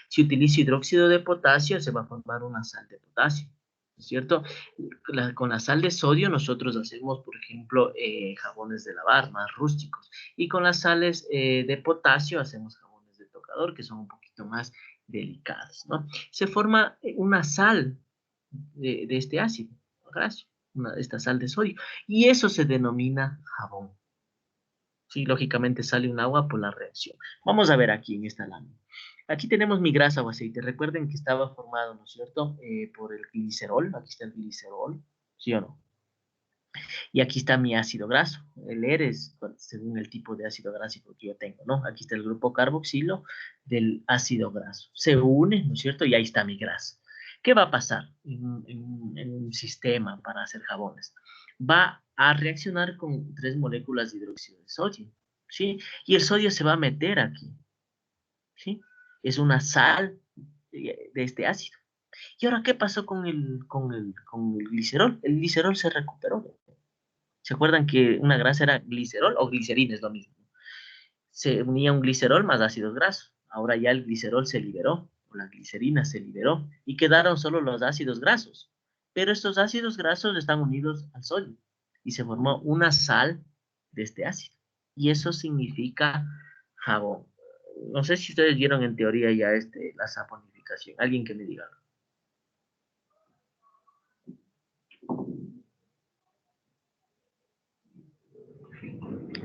Si utilizo hidróxido de potasio, se va a formar una sal de potasio, ¿no es cierto? Con la sal de sodio nosotros hacemos, por ejemplo, jabones de lavar más rústicos. Y con las sales de potasio hacemos jabones de tocador, que son un poquito más delicados, ¿no? Se forma una sal de este ácido graso, esta sal de sodio. Y eso se denomina jabón. Sí, lógicamente sale un agua por la reacción. Vamos a ver aquí en esta lámina. Aquí tenemos mi grasa o aceite. Recuerden que estaba formado, ¿no es cierto? Por el glicerol. Aquí está el glicerol, ¿sí o no? Y aquí está mi ácido graso. El ERES, según el tipo de ácido graso que yo tengo, ¿no? Aquí está el grupo carboxilo del ácido graso. Se une, ¿no es cierto? Y ahí está mi grasa. ¿Qué va a pasar en un sistema para hacer jabones? Va a reaccionar con 3 moléculas de hidróxido de sodio, ¿sí? Y el sodio se va a meter aquí, ¿sí? Es una sal de este ácido. ¿Y ahora qué pasó con el glicerol? El glicerol se recuperó. ¿Se acuerdan que una grasa era glicerol o glicerina? Es lo mismo. Se unía un glicerol más ácidos grasos. Ahora ya el glicerol se liberó, o la glicerina se liberó, y quedaron solo los ácidos grasos. Pero estos ácidos grasos están unidos al sodio, y se formó una sal de este ácido. Y eso significa jabón. No sé si ustedes vieron en teoría ya la saponificación. Alguien que me diga.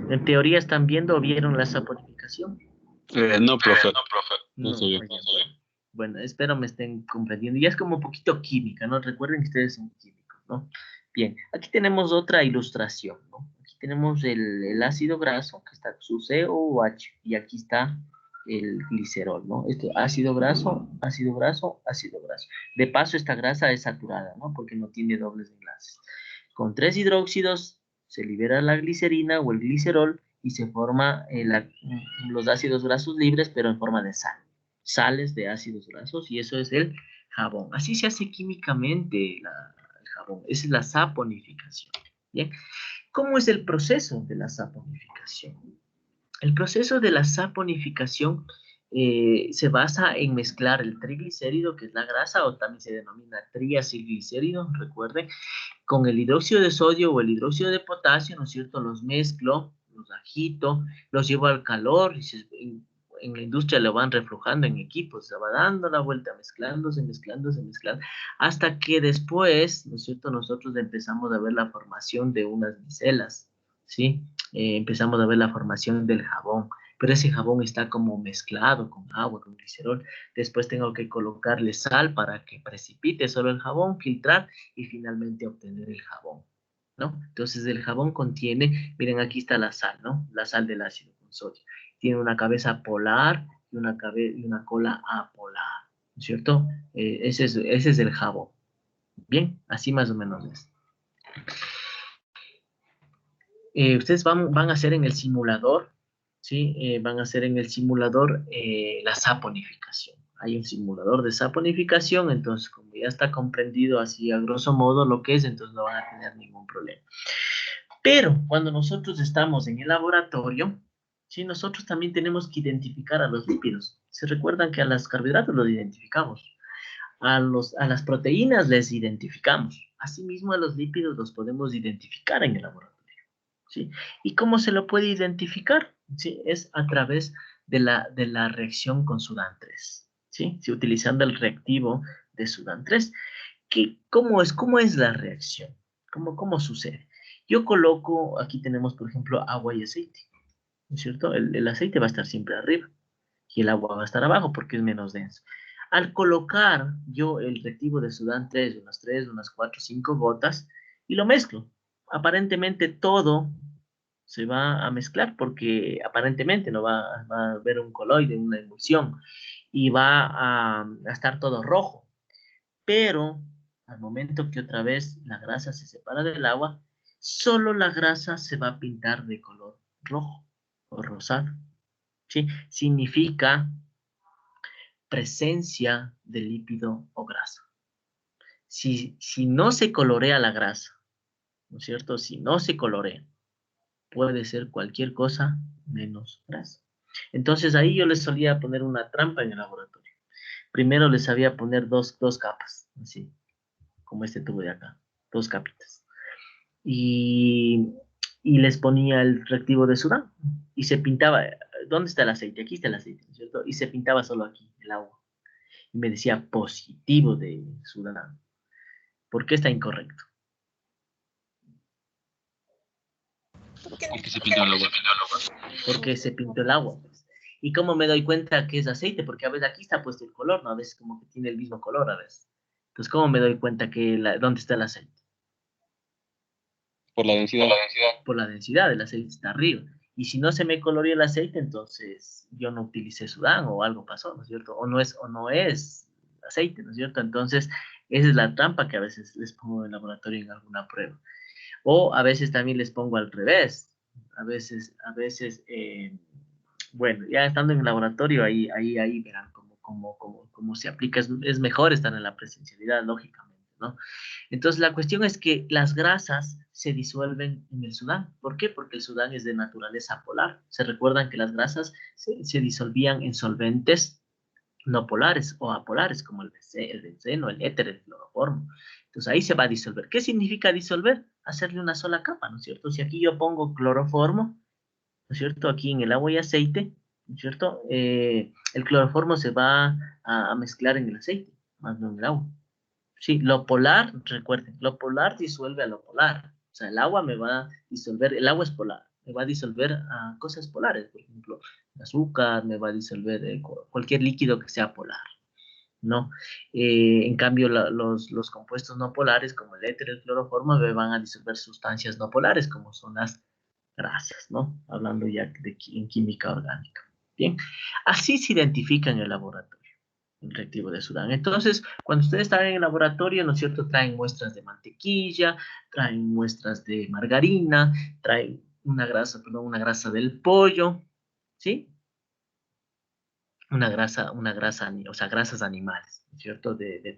¿En teoría están viendo o vieron la saponificación? No, profe. No, bueno, espero me estén comprendiendo. Ya es como un poquito química, ¿no? Recuerden que ustedes son químicos, ¿no? Bien, aquí tenemos otra ilustración, ¿no? Aquí tenemos el ácido graso, que está su COOH, y aquí está el glicerol, ¿no? Esto, ácido graso, ácido graso, ácido graso. De paso, esta grasa es saturada, ¿no? Porque no tiene dobles enlaces. Con 3 hidróxidos se libera la glicerina o el glicerol y se forma los ácidos grasos libres, pero en forma de sal. Sales de ácidos grasos, y eso es el jabón. Así se hace químicamente el jabón. Esa es la saponificación. Bien. ¿Cómo es el proceso de la saponificación? El proceso de la saponificación se basa en mezclar el triglicérido, que es la grasa, o también se denomina triacilglicérido, recuerden, con el hidróxido de sodio o el hidróxido de potasio, ¿no es cierto? Los mezclo, los agito, los llevo al calor, y en la industria lo van reflujando en equipos, se va dando la vuelta, mezclándose, hasta que después, ¿no es cierto?, nosotros empezamos a ver la formación de unas micelas, ¿sí? Empezamos a ver la formación del jabón, pero ese jabón está como mezclado con agua, con glicerol. Después tengo que colocarle sal para que precipite solo el jabón, filtrar y finalmente obtener el jabón, ¿no? Entonces el jabón contiene, miren, aquí está la sal, ¿no? La sal del ácido con sodio. Tiene una cabeza polar y una cola apolar, ¿no es cierto? Ese es el jabón. Bien, así más o menos es. Ustedes van a hacer en el simulador, ¿sí? Van a hacer en el simulador la saponificación. Hay un simulador de saponificación, entonces como ya está comprendido así a grosso modo lo que es, entonces no van a tener ningún problema. Pero cuando nosotros estamos en el laboratorio, ¿sí? Nosotros también tenemos que identificar a los lípidos. ¿Se recuerdan que a los carbohidratos los identificamos? A las proteínas les identificamos. Asimismo, a los lípidos los podemos identificar en el laboratorio, ¿sí? ¿Y cómo se lo puede identificar? ¿Sí? Es a través de la reacción con Sudan 3, ¿sí? Sí, utilizando el reactivo de Sudan 3. ¿Cómo es la reacción? ¿Cómo sucede? Yo coloco, aquí tenemos, por ejemplo, agua y aceite, ¿no es cierto? El aceite va a estar siempre arriba y el agua va a estar abajo porque es menos denso. Al colocar yo el reactivo de Sudan 3, unas 4, 5 gotas, y lo mezclo. Aparentemente todo se va a mezclar porque aparentemente no va a haber un coloide, una emulsión, y va a estar todo rojo. Pero al momento que otra vez la grasa se separa del agua, solo la grasa se va a pintar de color rojo o rosado, ¿sí? Significa presencia de lípido o grasa. Si no se colorea la grasa, ¿no es cierto? Si no se colorea, puede ser cualquier cosa menos grasa. Entonces ahí yo les solía poner una trampa en el laboratorio. Primero les sabía poner dos capas, así, como este tubo de acá, 2 capitas. Y les ponía el reactivo de Sudán y se pintaba. ¿Dónde está el aceite? Aquí está el aceite, ¿no es cierto? Y se pintaba solo aquí, el agua. Y me decía positivo de Sudán. ¿Por qué está incorrecto? Porque se pintó el agua. Porque se pintó el agua, pues. ¿Y cómo me doy cuenta que es aceite? Porque a veces aquí está puesto el color, ¿no? A veces como que tiene el mismo color, a veces. Entonces, ¿cómo me doy cuenta que dónde está el aceite? Por la densidad. Por la densidad, el aceite está arriba. Y si no se me coloreó el aceite, entonces yo no utilicé Sudán o algo pasó, ¿no es cierto? O no es aceite, ¿no es cierto? Entonces, esa es la trampa que a veces les pongo en el laboratorio en alguna prueba. O a veces también les pongo al revés. A veces, bueno, ya estando en el laboratorio, ahí verán cómo se aplica. Es mejor estar en la presencialidad, lógicamente, ¿no? Entonces, la cuestión es que las grasas se disuelven en el Sudán. ¿Por qué? Porque el Sudán es de naturaleza polar. Se recuerdan que las grasas se disolvían en solventes no polares o apolares, como el benceno, el éter, el cloroformo. Entonces, ahí se va a disolver. ¿Qué significa disolver? Hacerle una sola capa, ¿no es cierto? Si aquí yo pongo cloroformo, ¿no es cierto? Aquí en el agua y aceite, ¿no es cierto? El cloroformo se va a mezclar en el aceite, más no en el agua. Sí, lo polar, recuerden, lo polar disuelve a lo polar. O sea, el agua me va a disolver, el agua es polar, me va a disolver a cosas polares, por ejemplo, el azúcar, me va a disolver cualquier líquido que sea polar, ¿no? En cambio, los compuestos no polares, como el éter, el cloroformo, me van a disolver sustancias no polares, como son las grasas, ¿no? Hablando ya en química orgánica. Bien, así se identifica en el laboratorio el reactivo de Sudán. Entonces, cuando ustedes están en el laboratorio, ¿no es cierto? Traen muestras de mantequilla, traen muestras de margarina, traen una grasa del pollo, ¿sí? Una grasa, o sea, grasas animales, ¿no es cierto? De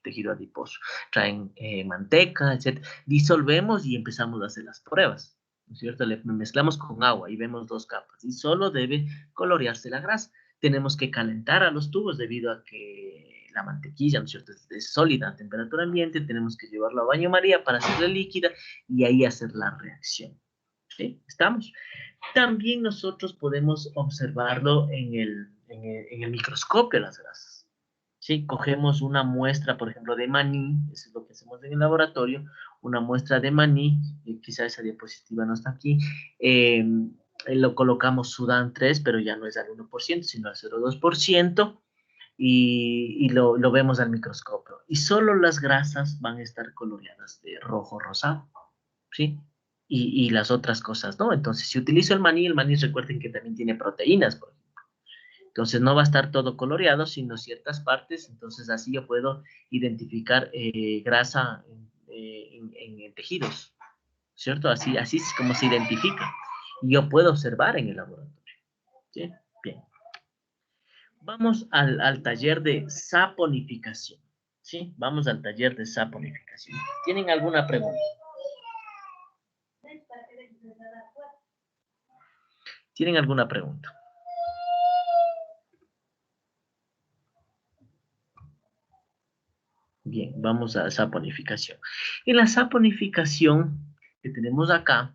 tejido adiposo. Traen manteca, etc. Disolvemos y empezamos a hacer las pruebas, ¿no es cierto? Le mezclamos con agua y vemos 2 capas y solo debe colorearse la grasa. tenemos que calentar a los tubos debido a que la mantequilla, ¿no es cierto?, es sólida a temperatura ambiente, tenemos que llevarlo a baño María para hacerla líquida y ahí hacer la reacción. ¿Sí? ¿Estamos? También nosotros podemos observarlo en el microscopio, las grasas. ¿Sí? Cogemos una muestra, por ejemplo, de maní, eso es lo que hacemos en el laboratorio, una muestra de maní, quizá esa diapositiva no está aquí, lo colocamos Sudán 3, pero ya no es al 1%, sino al 0,2%, y lo vemos al microscopio. Y solo las grasas van a estar coloreadas de rojo rosado, ¿sí? Y las otras cosas, ¿no? Entonces, si utilizo el maní recuerden que también tiene proteínas, por ejemplo. Entonces, no va a estar todo coloreado, sino ciertas partes. Entonces, así yo puedo identificar grasa en tejidos, ¿cierto? Así es como se identifica. Y yo puedo observar en el laboratorio. ¿Sí? Bien. Vamos al taller de saponificación. ¿Sí? Vamos al taller de saponificación. ¿Tienen alguna pregunta? ¿Tienen alguna pregunta? Bien, vamos a saponificación. En la saponificación que tenemos acá,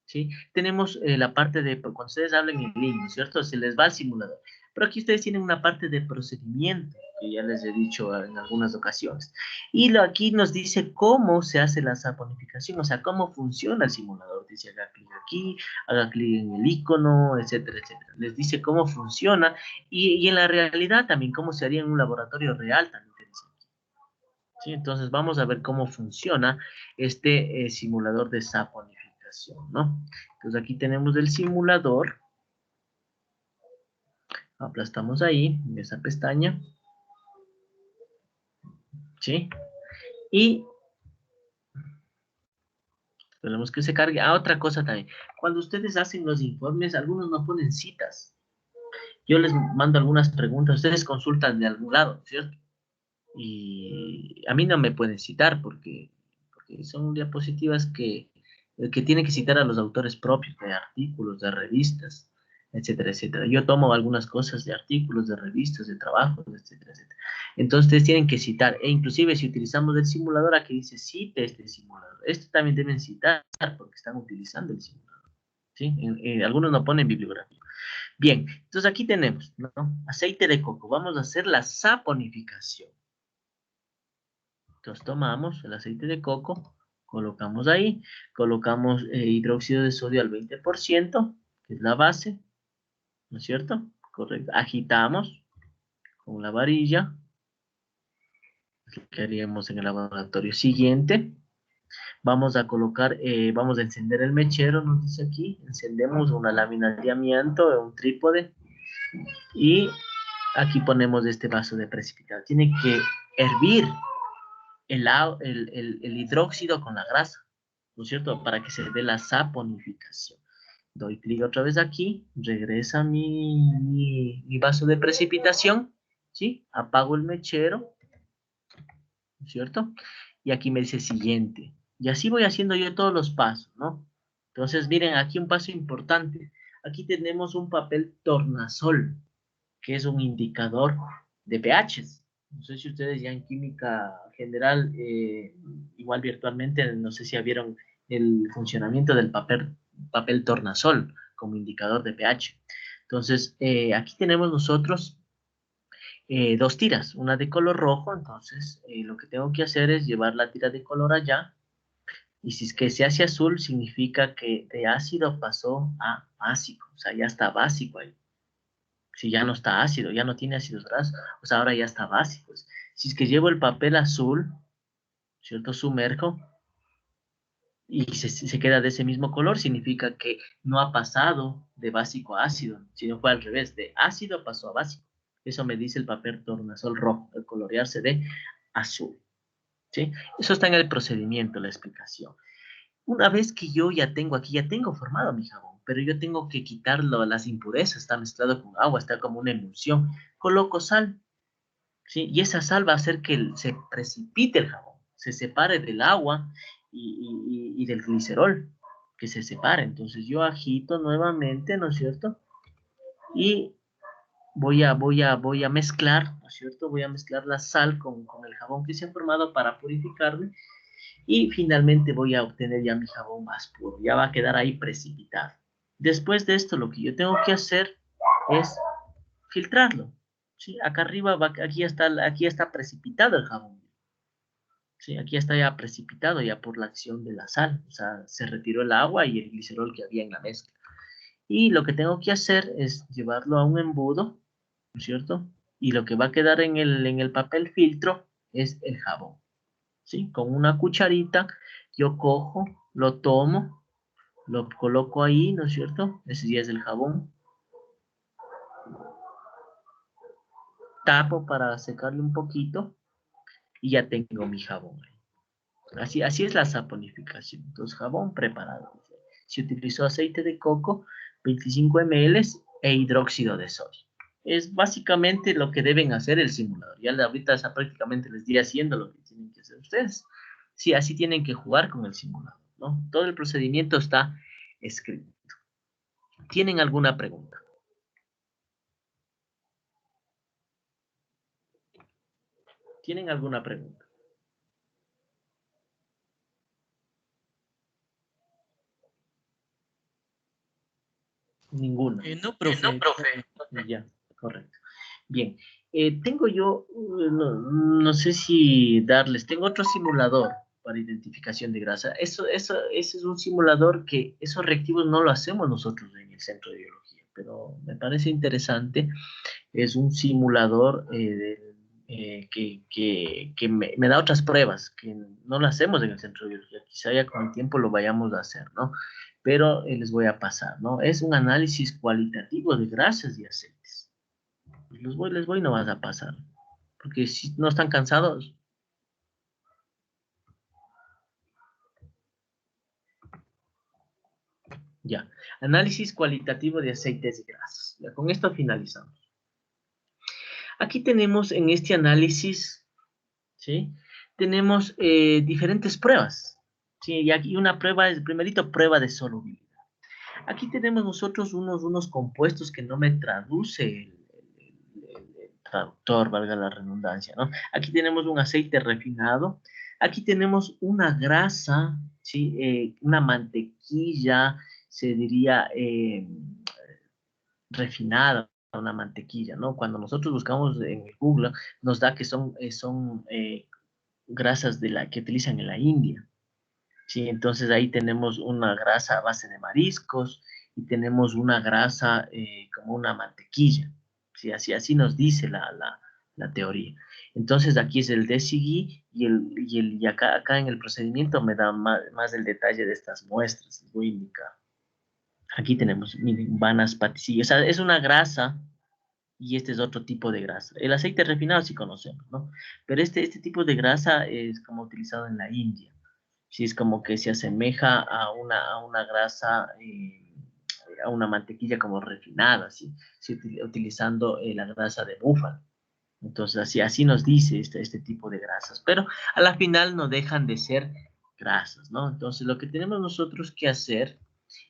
¿sí? Tenemos la parte de, cuando ustedes hablan en línea, ¿cierto? Se les va al simulador. Pero aquí ustedes tienen una parte de procedimiento, que ya les he dicho en algunas ocasiones. Y aquí nos dice cómo se hace la saponificación, o sea, cómo funciona el simulador. Dice, haga clic aquí, haga clic en el icono, etcétera, etcétera. Les dice cómo funciona y en la realidad también cómo se haría en un laboratorio real también. ¿Sí? Entonces vamos a ver cómo funciona este simulador de saponificación, ¿no? Entonces aquí tenemos el simulador. Aplastamos ahí, en esa pestaña. ¿Sí? Y tenemos que se cargue. Ah, otra cosa también. Cuando ustedes hacen los informes, algunos no ponen citas. Yo les mando algunas preguntas. Ustedes consultan de algún lado, ¿cierto? Y a mí no me pueden citar porque son diapositivas que tienen que citar a los autores propios de artículos, de revistas, etcétera, etcétera. Yo tomo algunas cosas de artículos, de revistas, de trabajos, etcétera, etcétera. Entonces ustedes tienen que citar, e inclusive si utilizamos el simulador, aquí dice cite este simulador. Este también deben citar porque están utilizando el simulador. ¿Sí? Algunos no ponen bibliografía. Bien, entonces aquí tenemos, ¿no? Aceite de coco. Vamos a hacer la saponificación. Entonces tomamos el aceite de coco, colocamos ahí, colocamos hidróxido de sodio al 20%, que es la base, ¿no es cierto? Correcto. Agitamos con la varilla, que haríamos en el laboratorio siguiente. Vamos a colocar, vamos a encender el mechero, nos dice aquí, encendemos una lámina de amianto, un trípode, y aquí ponemos este vaso de precipitado. Tiene que hervir el hidróxido con la grasa, ¿no es cierto? Para que se dé la saponificación. Doy clic otra vez aquí, regresa mi vaso de precipitación, ¿sí? Apago el mechero, ¿no es cierto? Y aquí me dice siguiente. Y así voy haciendo yo todos los pasos, ¿no? Entonces, miren, aquí un paso importante. Aquí tenemos un papel tornasol, que es un indicador de pHs. No sé si ustedes ya en química general, igual virtualmente, no sé si ya vieron el funcionamiento del papel tornasol como indicador de pH. Entonces, aquí tenemos nosotros dos tiras, una de color rojo. Entonces, lo que tengo que hacer es llevar la tira de color allá. Y si es que se hace azul, significa que de ácido pasó a básico. O sea, ya está básico ahí. Si ya no está ácido, ya no tiene ácidos grasos, pues ahora ya está básico. Si es que llevo el papel azul, ¿cierto? Sumerjo y se queda de ese mismo color, significa que no ha pasado de básico a ácido, sino fue al revés, de ácido pasó a básico. Eso me dice el papel tornasol rojo, el colorearse de azul. ¿Sí? Eso está en el procedimiento, la explicación. Una vez que yo ya tengo aquí, ya tengo formado mi jabón, pero yo tengo que quitarlo, las impurezas, está mezclado con agua, está como una emulsión. Coloco sal, ¿sí? Y esa sal va a hacer que se precipite el jabón, se separe del agua y del glicerol, que se separe. Entonces yo agito nuevamente, ¿no es cierto? Y voy a mezclar, ¿no es cierto? Voy a mezclar la sal con el jabón que se ha formado para purificarme y finalmente voy a obtener ya mi jabón más puro. Ya va a quedar ahí precipitado. Después de esto, lo que yo tengo que hacer es filtrarlo. ¿Sí? Acá arriba, aquí está precipitado el jabón. ¿Sí? Aquí está ya precipitado ya por la acción de la sal. O sea, se retiró el agua y el glicerol que había en la mezcla. Y lo que tengo que hacer es llevarlo a un embudo, ¿no es cierto? Y lo que va a quedar en el papel filtro es el jabón. ¿Sí? Con una cucharita yo cojo, lo tomo, lo coloco ahí, ¿no es cierto? Ese ya es el jabón. Tapo para secarle un poquito y ya tengo mi jabón. Así es la saponificación. Entonces, jabón preparado. Se utilizó aceite de coco, 25 ml e hidróxido de sodio. Es básicamente lo que deben hacer el simulador. Ya ahorita prácticamente les di haciendo lo que tienen que hacer ustedes. Sí, así tienen que jugar con el simulador, ¿no? Todo el procedimiento está escrito. ¿Tienen alguna pregunta? ¿Tienen alguna pregunta? Ninguna. No, profe. Ya, correcto. Bien, tengo yo, no sé si darles, tengo otro simulador para identificación de grasa. Ese es un simulador que esos reactivos no lo hacemos nosotros en el centro de biología, pero me parece interesante. Es un simulador que me da otras pruebas que no lo hacemos en el centro de biología. Quizá ya con el tiempo lo vayamos a hacer, ¿no? Pero les voy a pasar, ¿no? Es un análisis cualitativo de grasas y aceites. Les voy no vas a pasar. Porque si no están cansados. Ya. Análisis cualitativo de aceites y grasas. Ya, con esto finalizamos. Aquí tenemos en este análisis, ¿sí? Tenemos diferentes pruebas. ¿Sí? Y aquí una prueba es, primerito, prueba de solubilidad. Aquí tenemos nosotros unos compuestos que no me traduce el traductor, valga la redundancia, ¿no? Aquí tenemos un aceite refinado, aquí tenemos una grasa, ¿sí? Una mantequilla, se diría refinada, una mantequilla, ¿no? Cuando nosotros buscamos en el Google, nos da que son grasas que utilizan en la India. Sí, entonces ahí tenemos una grasa a base de mariscos y tenemos una grasa como una mantequilla. Sí, así nos dice la teoría. Entonces aquí es el DCG y acá en el procedimiento me da más el detalle de estas muestras. Les voy a indicar. Aquí tenemos, miren, vanas paticillas. O sea, es una grasa y este es otro tipo de grasa. El aceite refinado sí conocemos, ¿no? Pero este tipo de grasa es como utilizado en la India. Sí, es como que se asemeja a una grasa, a una mantequilla como refinada, ¿sí? Sí, utilizando la grasa de búfalo. Entonces, así nos dice este tipo de grasas. Pero a la final no dejan de ser grasas, ¿no? Entonces, lo que tenemos nosotros que hacer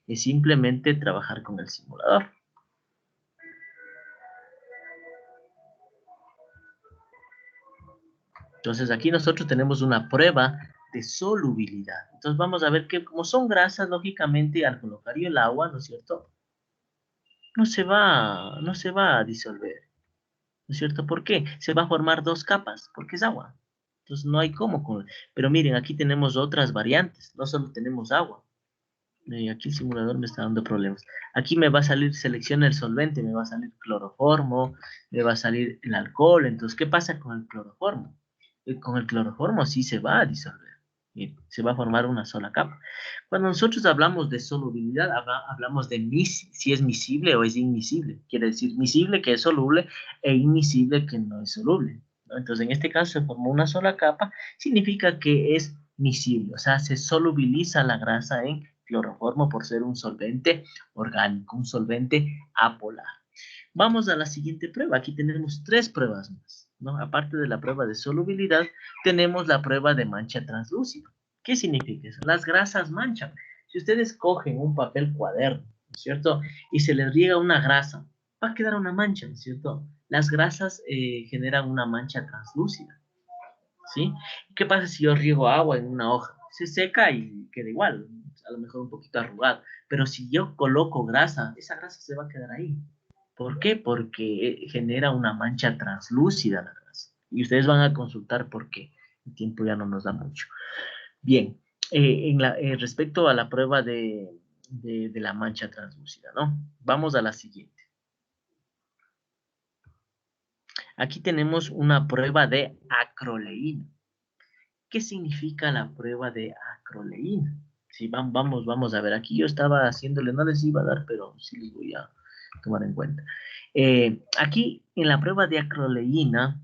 es simplemente trabajar con el simulador. Entonces, aquí nosotros tenemos una prueba de solubilidad. Entonces, vamos a ver que como son grasas, lógicamente, al colocar el agua, ¿no es cierto? No se va a disolver, ¿no es cierto? ¿Por qué? Se va a formar dos capas, porque es agua. Entonces, no hay cómo. Pero miren, aquí tenemos otras variantes, no solo tenemos agua. Aquí el simulador me está dando problemas. Aquí me va a salir, selecciona el solvente, me va a salir cloroformo, me va a salir el alcohol. Entonces, ¿qué pasa con el cloroformo? Con el cloroformo sí se va a disolver. Se va a formar una sola capa. Cuando nosotros hablamos de solubilidad, hablamos de si es miscible o es inmiscible. Quiere decir miscible que es soluble e inmiscible que no es soluble, ¿no? Entonces, en este caso se formó una sola capa, significa que es miscible, o sea, se solubiliza la grasa en cloroformo por ser un solvente orgánico, un solvente apolar. Vamos a la siguiente prueba. Aquí tenemos 3 pruebas más, ¿no? Aparte de la prueba de solubilidad, tenemos la prueba de mancha translúcida. ¿Qué significa eso? Las grasas manchan. Si ustedes cogen un papel cuaderno, ¿no es cierto? Y se les riega una grasa, va a quedar una mancha, ¿no es cierto? Las grasas generan una mancha translúcida, ¿sí? ¿Qué pasa si yo riego agua en una hoja? Se seca y queda igual, a lo mejor un poquito arrugado, pero si yo coloco grasa, esa grasa se va a quedar ahí. ¿Por qué? Porque genera una mancha translúcida la grasa. Y ustedes van a consultar por qué. El tiempo ya no nos da mucho. Bien, respecto a la prueba de la mancha translúcida, ¿no? Vamos a la siguiente. Aquí tenemos una prueba de acroleína. ¿Qué significa la prueba de acroleína? Sí, vamos a ver. Aquí yo estaba haciéndole, no les iba a dar, pero sí les voy a tomar en cuenta. Aquí en la prueba de acroleína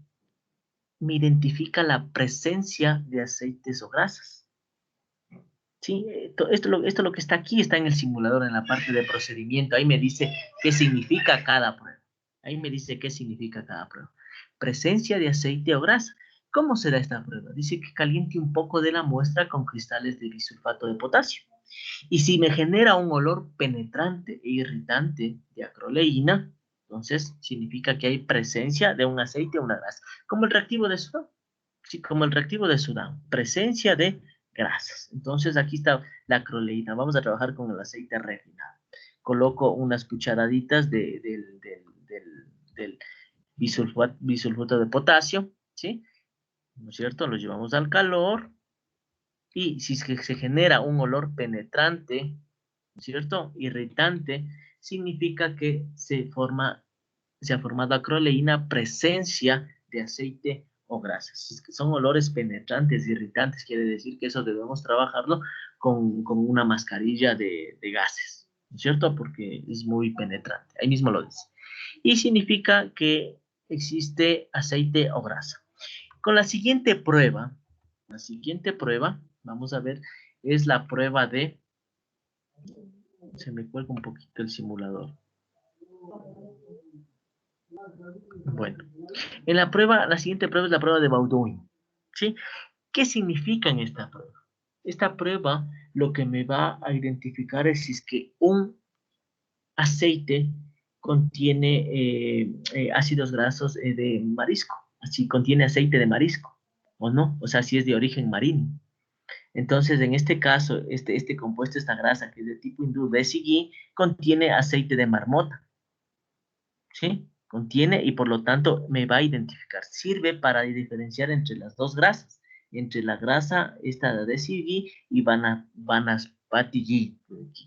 me identifica la presencia de aceites o grasas. ¿Sí? Esto lo que está aquí está en el simulador, en la parte de procedimiento. Ahí me dice qué significa cada prueba. Ahí me dice qué significa cada prueba. Presencia de aceite o grasa. ¿Cómo será esta prueba? Dice que caliente un poco de la muestra con cristales de bisulfato de potasio. Y si me genera un olor penetrante e irritante de acroleína, entonces significa que hay presencia de un aceite o una grasa. Como el reactivo de Sudán. Sí, como el reactivo de Sudán. Presencia de grasas. Entonces aquí está la acroleína. Vamos a trabajar con el aceite refinado. Coloco unas cucharaditas del bisulfato de potasio, ¿sí? ¿No es cierto? Lo llevamos al calor y si es que se genera un olor penetrante, ¿no es cierto? Irritante, significa que se ha formado acroleína, presencia de aceite o grasas. Si es que son olores penetrantes, irritantes, quiere decir que eso debemos trabajarlo con una mascarilla de gases, ¿no es cierto? Porque es muy penetrante, ahí mismo lo dice. Y significa que existe aceite o grasa. Con la siguiente prueba, vamos a ver, es la prueba de... Se me cuelga un poquito el simulador. Bueno, la siguiente prueba es la prueba de Baudouin, ¿sí? ¿Qué significa en esta prueba? Esta prueba lo que me va a identificar es si es que un aceite contiene ácidos grasos de marisco, así contiene aceite de marisco, o no, o sea, si es de origen marino. Entonces, en este caso, este compuesto, esta grasa que es de tipo hindú, BCG, contiene aceite de marmota, ¿sí? Contiene y por lo tanto me va a identificar. Sirve para diferenciar entre las dos grasas, entre la grasa esta de BCG y Vanaspati,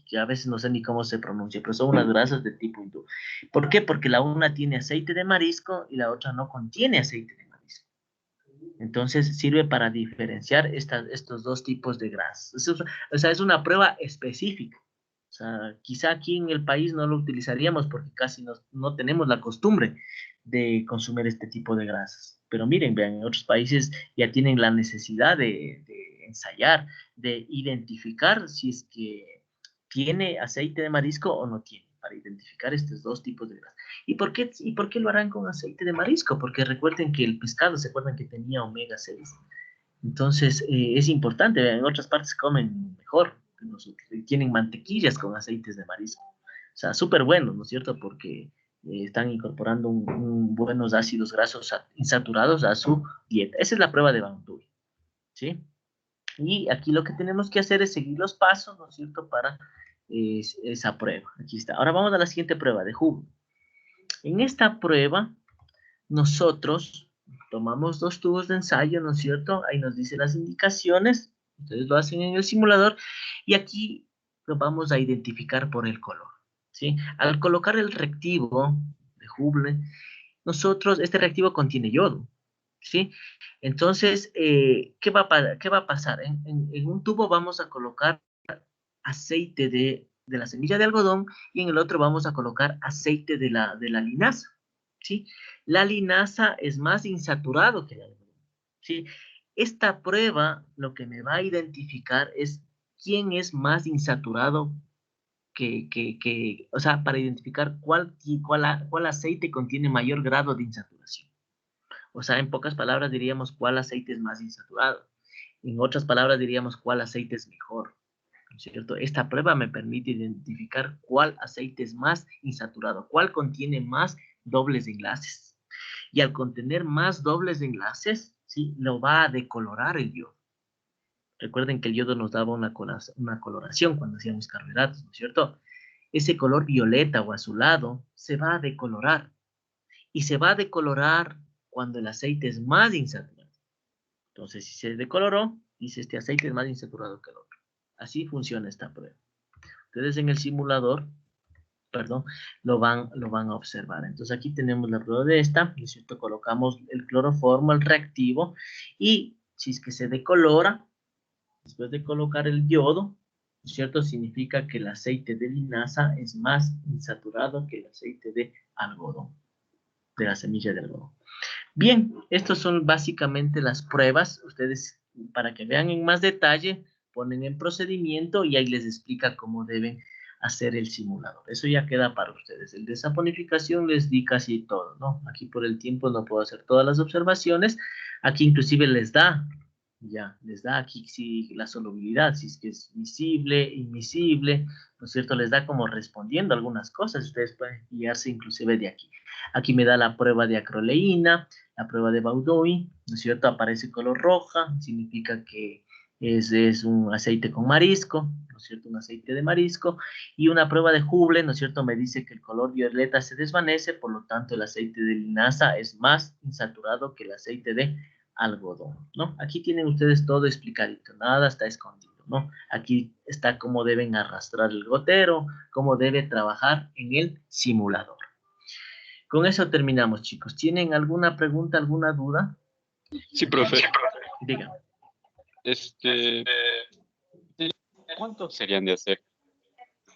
que a veces no sé ni cómo se pronuncia, pero son unas grasas de tipo hindú. ¿Por qué? Porque la una tiene aceite de marisco y la otra no contiene aceite de marisco. Entonces sirve para diferenciar estos dos tipos de grasas. O sea, es una prueba específica. O sea, quizá aquí en el país no lo utilizaríamos porque casi no tenemos la costumbre de consumir este tipo de grasas. Pero miren, vean, en otros países ya tienen la necesidad de ensayar, de identificar si es que tiene aceite de marisco o no tiene, para identificar estos dos tipos de grasas. ¿Y por qué lo harán con aceite de marisco? Porque recuerden que el pescado, ¿se acuerdan que tenía omega 6? Entonces, es importante, en otras partes comen mejor que nosotros, y tienen mantequillas con aceites de marisco. O sea, súper buenos, ¿no es cierto? Porque están incorporando buenos ácidos grasos insaturados a su dieta. Esa es la prueba de Vaudoux, ¿sí? Y aquí lo que tenemos que hacer es seguir los pasos, ¿no es cierto?, para esa prueba. Aquí está. Ahora vamos a la siguiente prueba de Hubble. En esta prueba, nosotros tomamos dos tubos de ensayo, ¿no es cierto? Ahí nos dice las indicaciones, ustedes lo hacen en el simulador, y aquí lo vamos a identificar por el color, ¿sí? Al colocar el reactivo de Hubble, este reactivo contiene yodo, ¿sí? Entonces, ¿qué va a pasar? En un tubo vamos a colocar aceite de la semilla de algodón y en el otro vamos a colocar aceite de la linaza, ¿sí? La linaza es más insaturado que el algodón, ¿sí? Esta prueba lo que me va a identificar es quién es más insaturado o sea, para identificar cuál aceite contiene mayor grado de insaturación. O sea, en pocas palabras diríamos cuál aceite es más insaturado. En otras palabras diríamos cuál aceite es mejor. ¿no es cierto? Esta prueba me permite identificar cuál aceite es más insaturado, cuál contiene más dobles enlaces. Y al contener más dobles enlaces, ¿sí? Lo va a decolorar el yodo. Recuerden que el yodo nos daba una coloración cuando hacíamos carbohidratos, ¿no es cierto? Ese color violeta o azulado se va a decolorar. Y se va a decolorar cuando el aceite es más insaturado. Entonces, si se decoloró, dice este aceite es más insaturado que el otro. Así funciona esta prueba. Ustedes en el simulador, perdón, lo van a observar. Entonces, aquí tenemos la prueba de esta, ¿no es cierto? Colocamos el cloroformo, el reactivo, y si es que se decolora, después de colocar el yodo, ¿no es cierto? Significa que el aceite de linaza es más insaturado que el aceite de algodón, de la semilla de algodón. Bien, estas son básicamente las pruebas. Ustedes, para que vean en más detalle, ponen en procedimiento y ahí les explica cómo deben hacer el simulador. Eso ya queda para ustedes. El de saponificación les di casi todo, ¿no? Aquí por el tiempo no puedo hacer todas las observaciones. Aquí inclusive les da aquí sí la solubilidad, si es que es visible, invisible, ¿no es cierto? Les da como respondiendo algunas cosas. Ustedes pueden guiarse inclusive de aquí. Aquí me da la prueba de acroleína, la prueba de Baudoin, ¿no es cierto? Aparece color roja, significa que es un aceite con marisco, ¿no es cierto? Un aceite de marisco. Y una prueba de Huble, ¿no es cierto? Me dice que el color violeta se desvanece, por lo tanto el aceite de linaza es más insaturado que el aceite de algodón, ¿no? Aquí tienen ustedes todo explicadito, nada está escondido, ¿no? Aquí está cómo deben arrastrar el gotero, cómo debe trabajar en el simulador. Con eso terminamos, chicos. ¿Tienen alguna pregunta, alguna duda? Sí, profe. Digan. ¿Cuántos serían de hacer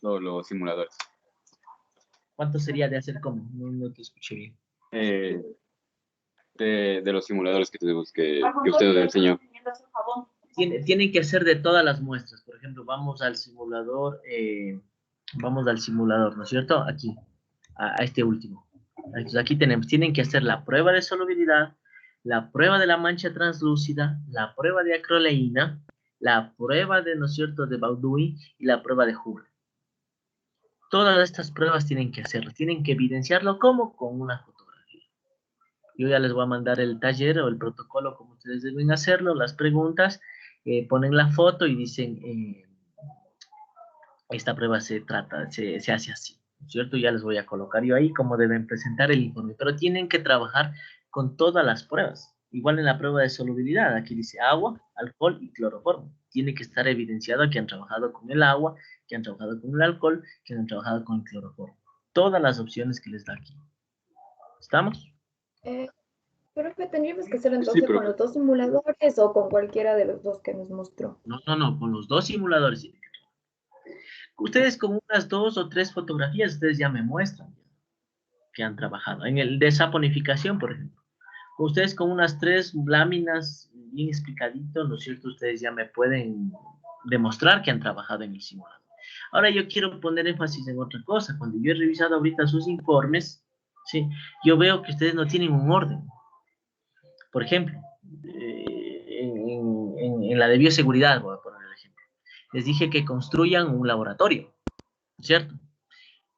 los simuladores? ¿Cuánto sería de hacer cómo? No te escuché bien. De los simuladores que tenemos que usted nos enseñó. Tienen que hacer de todas las muestras. Por ejemplo, vamos al simulador, ¿no es cierto? Aquí, a este último. Entonces, aquí tienen que hacer la prueba de solubilidad, la prueba de la mancha translúcida, la prueba de acroleína, la prueba de, ¿no es cierto?, de Baudoin y la prueba de Hubre. Todas estas pruebas tienen que hacerlo, tienen que evidenciarlo como con una fotografía. Yo ya les voy a mandar el taller o el protocolo como ustedes deben hacerlo, las preguntas, ponen la foto y dicen, esta prueba se hace así, ¿no es cierto? Ya les voy a colocar yo ahí cómo deben presentar el informe, pero tienen que trabajar con todas las pruebas. Igual en la prueba de solubilidad, aquí dice agua, alcohol y cloroformo. Tiene que estar evidenciado que han trabajado con el agua, que han trabajado con el alcohol, que han trabajado con el cloroformo. Todas las opciones que les da aquí. ¿Estamos? Profe, ¿tendríamos que hacer entonces con los dos simuladores o con cualquiera de los dos que nos mostró? No, con los dos simuladores. Ustedes con unas 2 o 3 fotografías, ustedes ya me muestran que han trabajado. En el de saponificación, por ejemplo. Ustedes con unas 3 láminas bien explicadito, ¿no es cierto? Ustedes ya me pueden demostrar que han trabajado en el simulador. Ahora yo quiero poner énfasis en otra cosa. Cuando yo he revisado ahorita sus informes, ¿sí? Yo veo que ustedes no tienen un orden. Por ejemplo, en la de bioseguridad, voy a poner el ejemplo. Les dije que construyan un laboratorio, ¿cierto?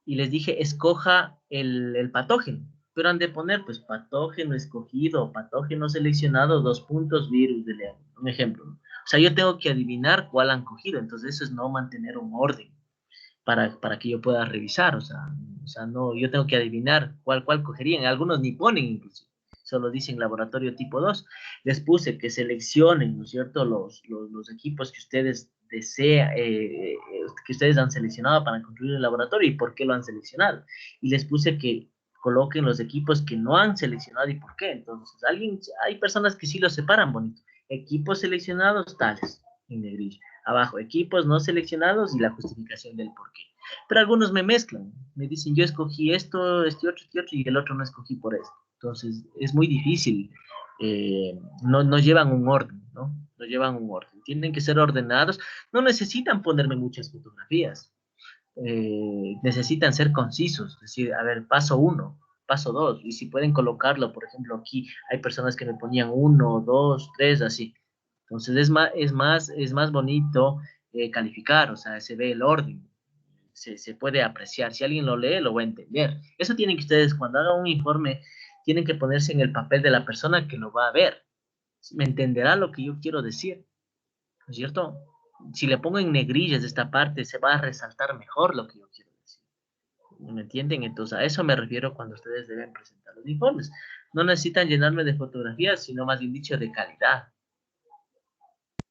Y les dije, escoja el patógeno. Pero han de poner, pues, patógeno escogido, patógeno seleccionado, 2 puntos, virus de león. Un ejemplo, ¿no? O sea, yo tengo que adivinar cuál han cogido. Entonces, eso es no mantener un orden para que yo pueda revisar. O sea, no, yo tengo que adivinar cuál cogerían. Algunos ni ponen, inclusive. Solo dicen laboratorio tipo 2. Les puse que seleccionen, ¿no es cierto?, los equipos que ustedes desean, que ustedes han seleccionado para construir el laboratorio y por qué lo han seleccionado. Y les puse que coloquen los equipos que no han seleccionado y por qué. Entonces, hay personas que sí los separan bonito. Equipos seleccionados, tales, en negrilla. Abajo, equipos no seleccionados y la justificación del por qué. Pero algunos me mezclan. Me dicen, yo escogí esto, este otro, y el otro no escogí por esto. Entonces, es muy difícil. No llevan un orden, ¿no? No llevan un orden. Tienen que ser ordenados. No necesitan ponerme muchas fotografías. Necesitan ser concisos. Es decir, a ver, paso 1, paso 2. Y si pueden colocarlo, por ejemplo, aquí hay personas que me ponían 1, 2, 3, así. Entonces, es más bonito calificar, o sea, se ve el orden, se puede apreciar. Si alguien lo lee, lo va a entender. Eso tienen que ustedes, cuando hagan un informe, tienen que ponerse en el papel de la persona que lo va a ver. Me entenderá lo que yo quiero decir, ¿no es cierto? Si le pongo en negrillas esta parte, se va a resaltar mejor lo que yo quiero decir. ¿Me entienden? Entonces, a eso me refiero cuando ustedes deben presentar los informes. No necesitan llenarme de fotografías, sino más bien dicho, de calidad.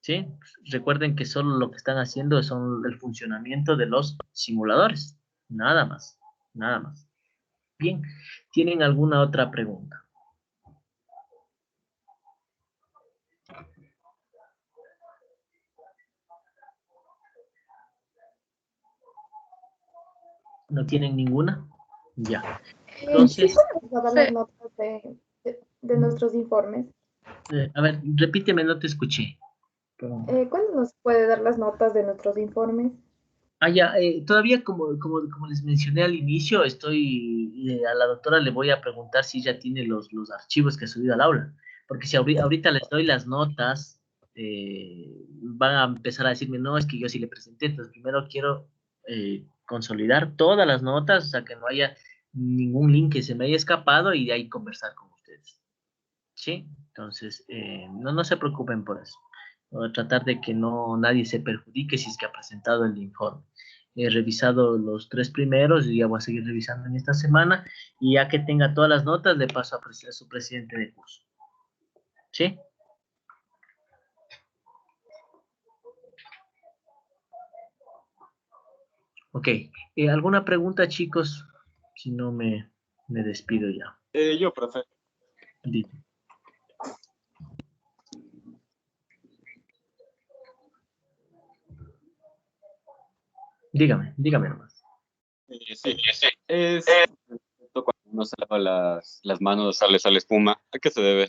¿Sí? Recuerden que solo lo que están haciendo son el funcionamiento de los simuladores. Nada más. Nada más. Bien. ¿Tienen alguna otra pregunta? ¿No tienen ninguna? Ya. Entonces, ¿Sí podemos dar las notas de nuestros informes? a ver, repíteme, no te escuché. Perdón. ¿Cuándo nos puede dar las notas de nuestros informes? Ya, todavía como les mencioné al inicio, a la doctora le voy a preguntar si ella tiene los archivos que ha subido al aula, porque si ahorita les doy las notas, van a empezar a decirme, no, es que yo sí le presenté, entonces primero quiero consolidar todas las notas, o sea, que no haya ningún link que se me haya escapado y de ahí conversar con ustedes, ¿sí? Entonces, no se preocupen por eso. Voy a tratar de que nadie se perjudique si es que ha presentado el informe. He revisado los 3 primeros y ya voy a seguir revisando en esta semana, y ya que tenga todas las notas, le paso a su presidente de curso. ¿Sí? Ok. ¿Alguna pregunta, chicos? Si no, me despido ya. Yo, profe. Dime. Dígame nomás. Sí. Es cuando uno se lava las manos, sale espuma. ¿A qué se debe?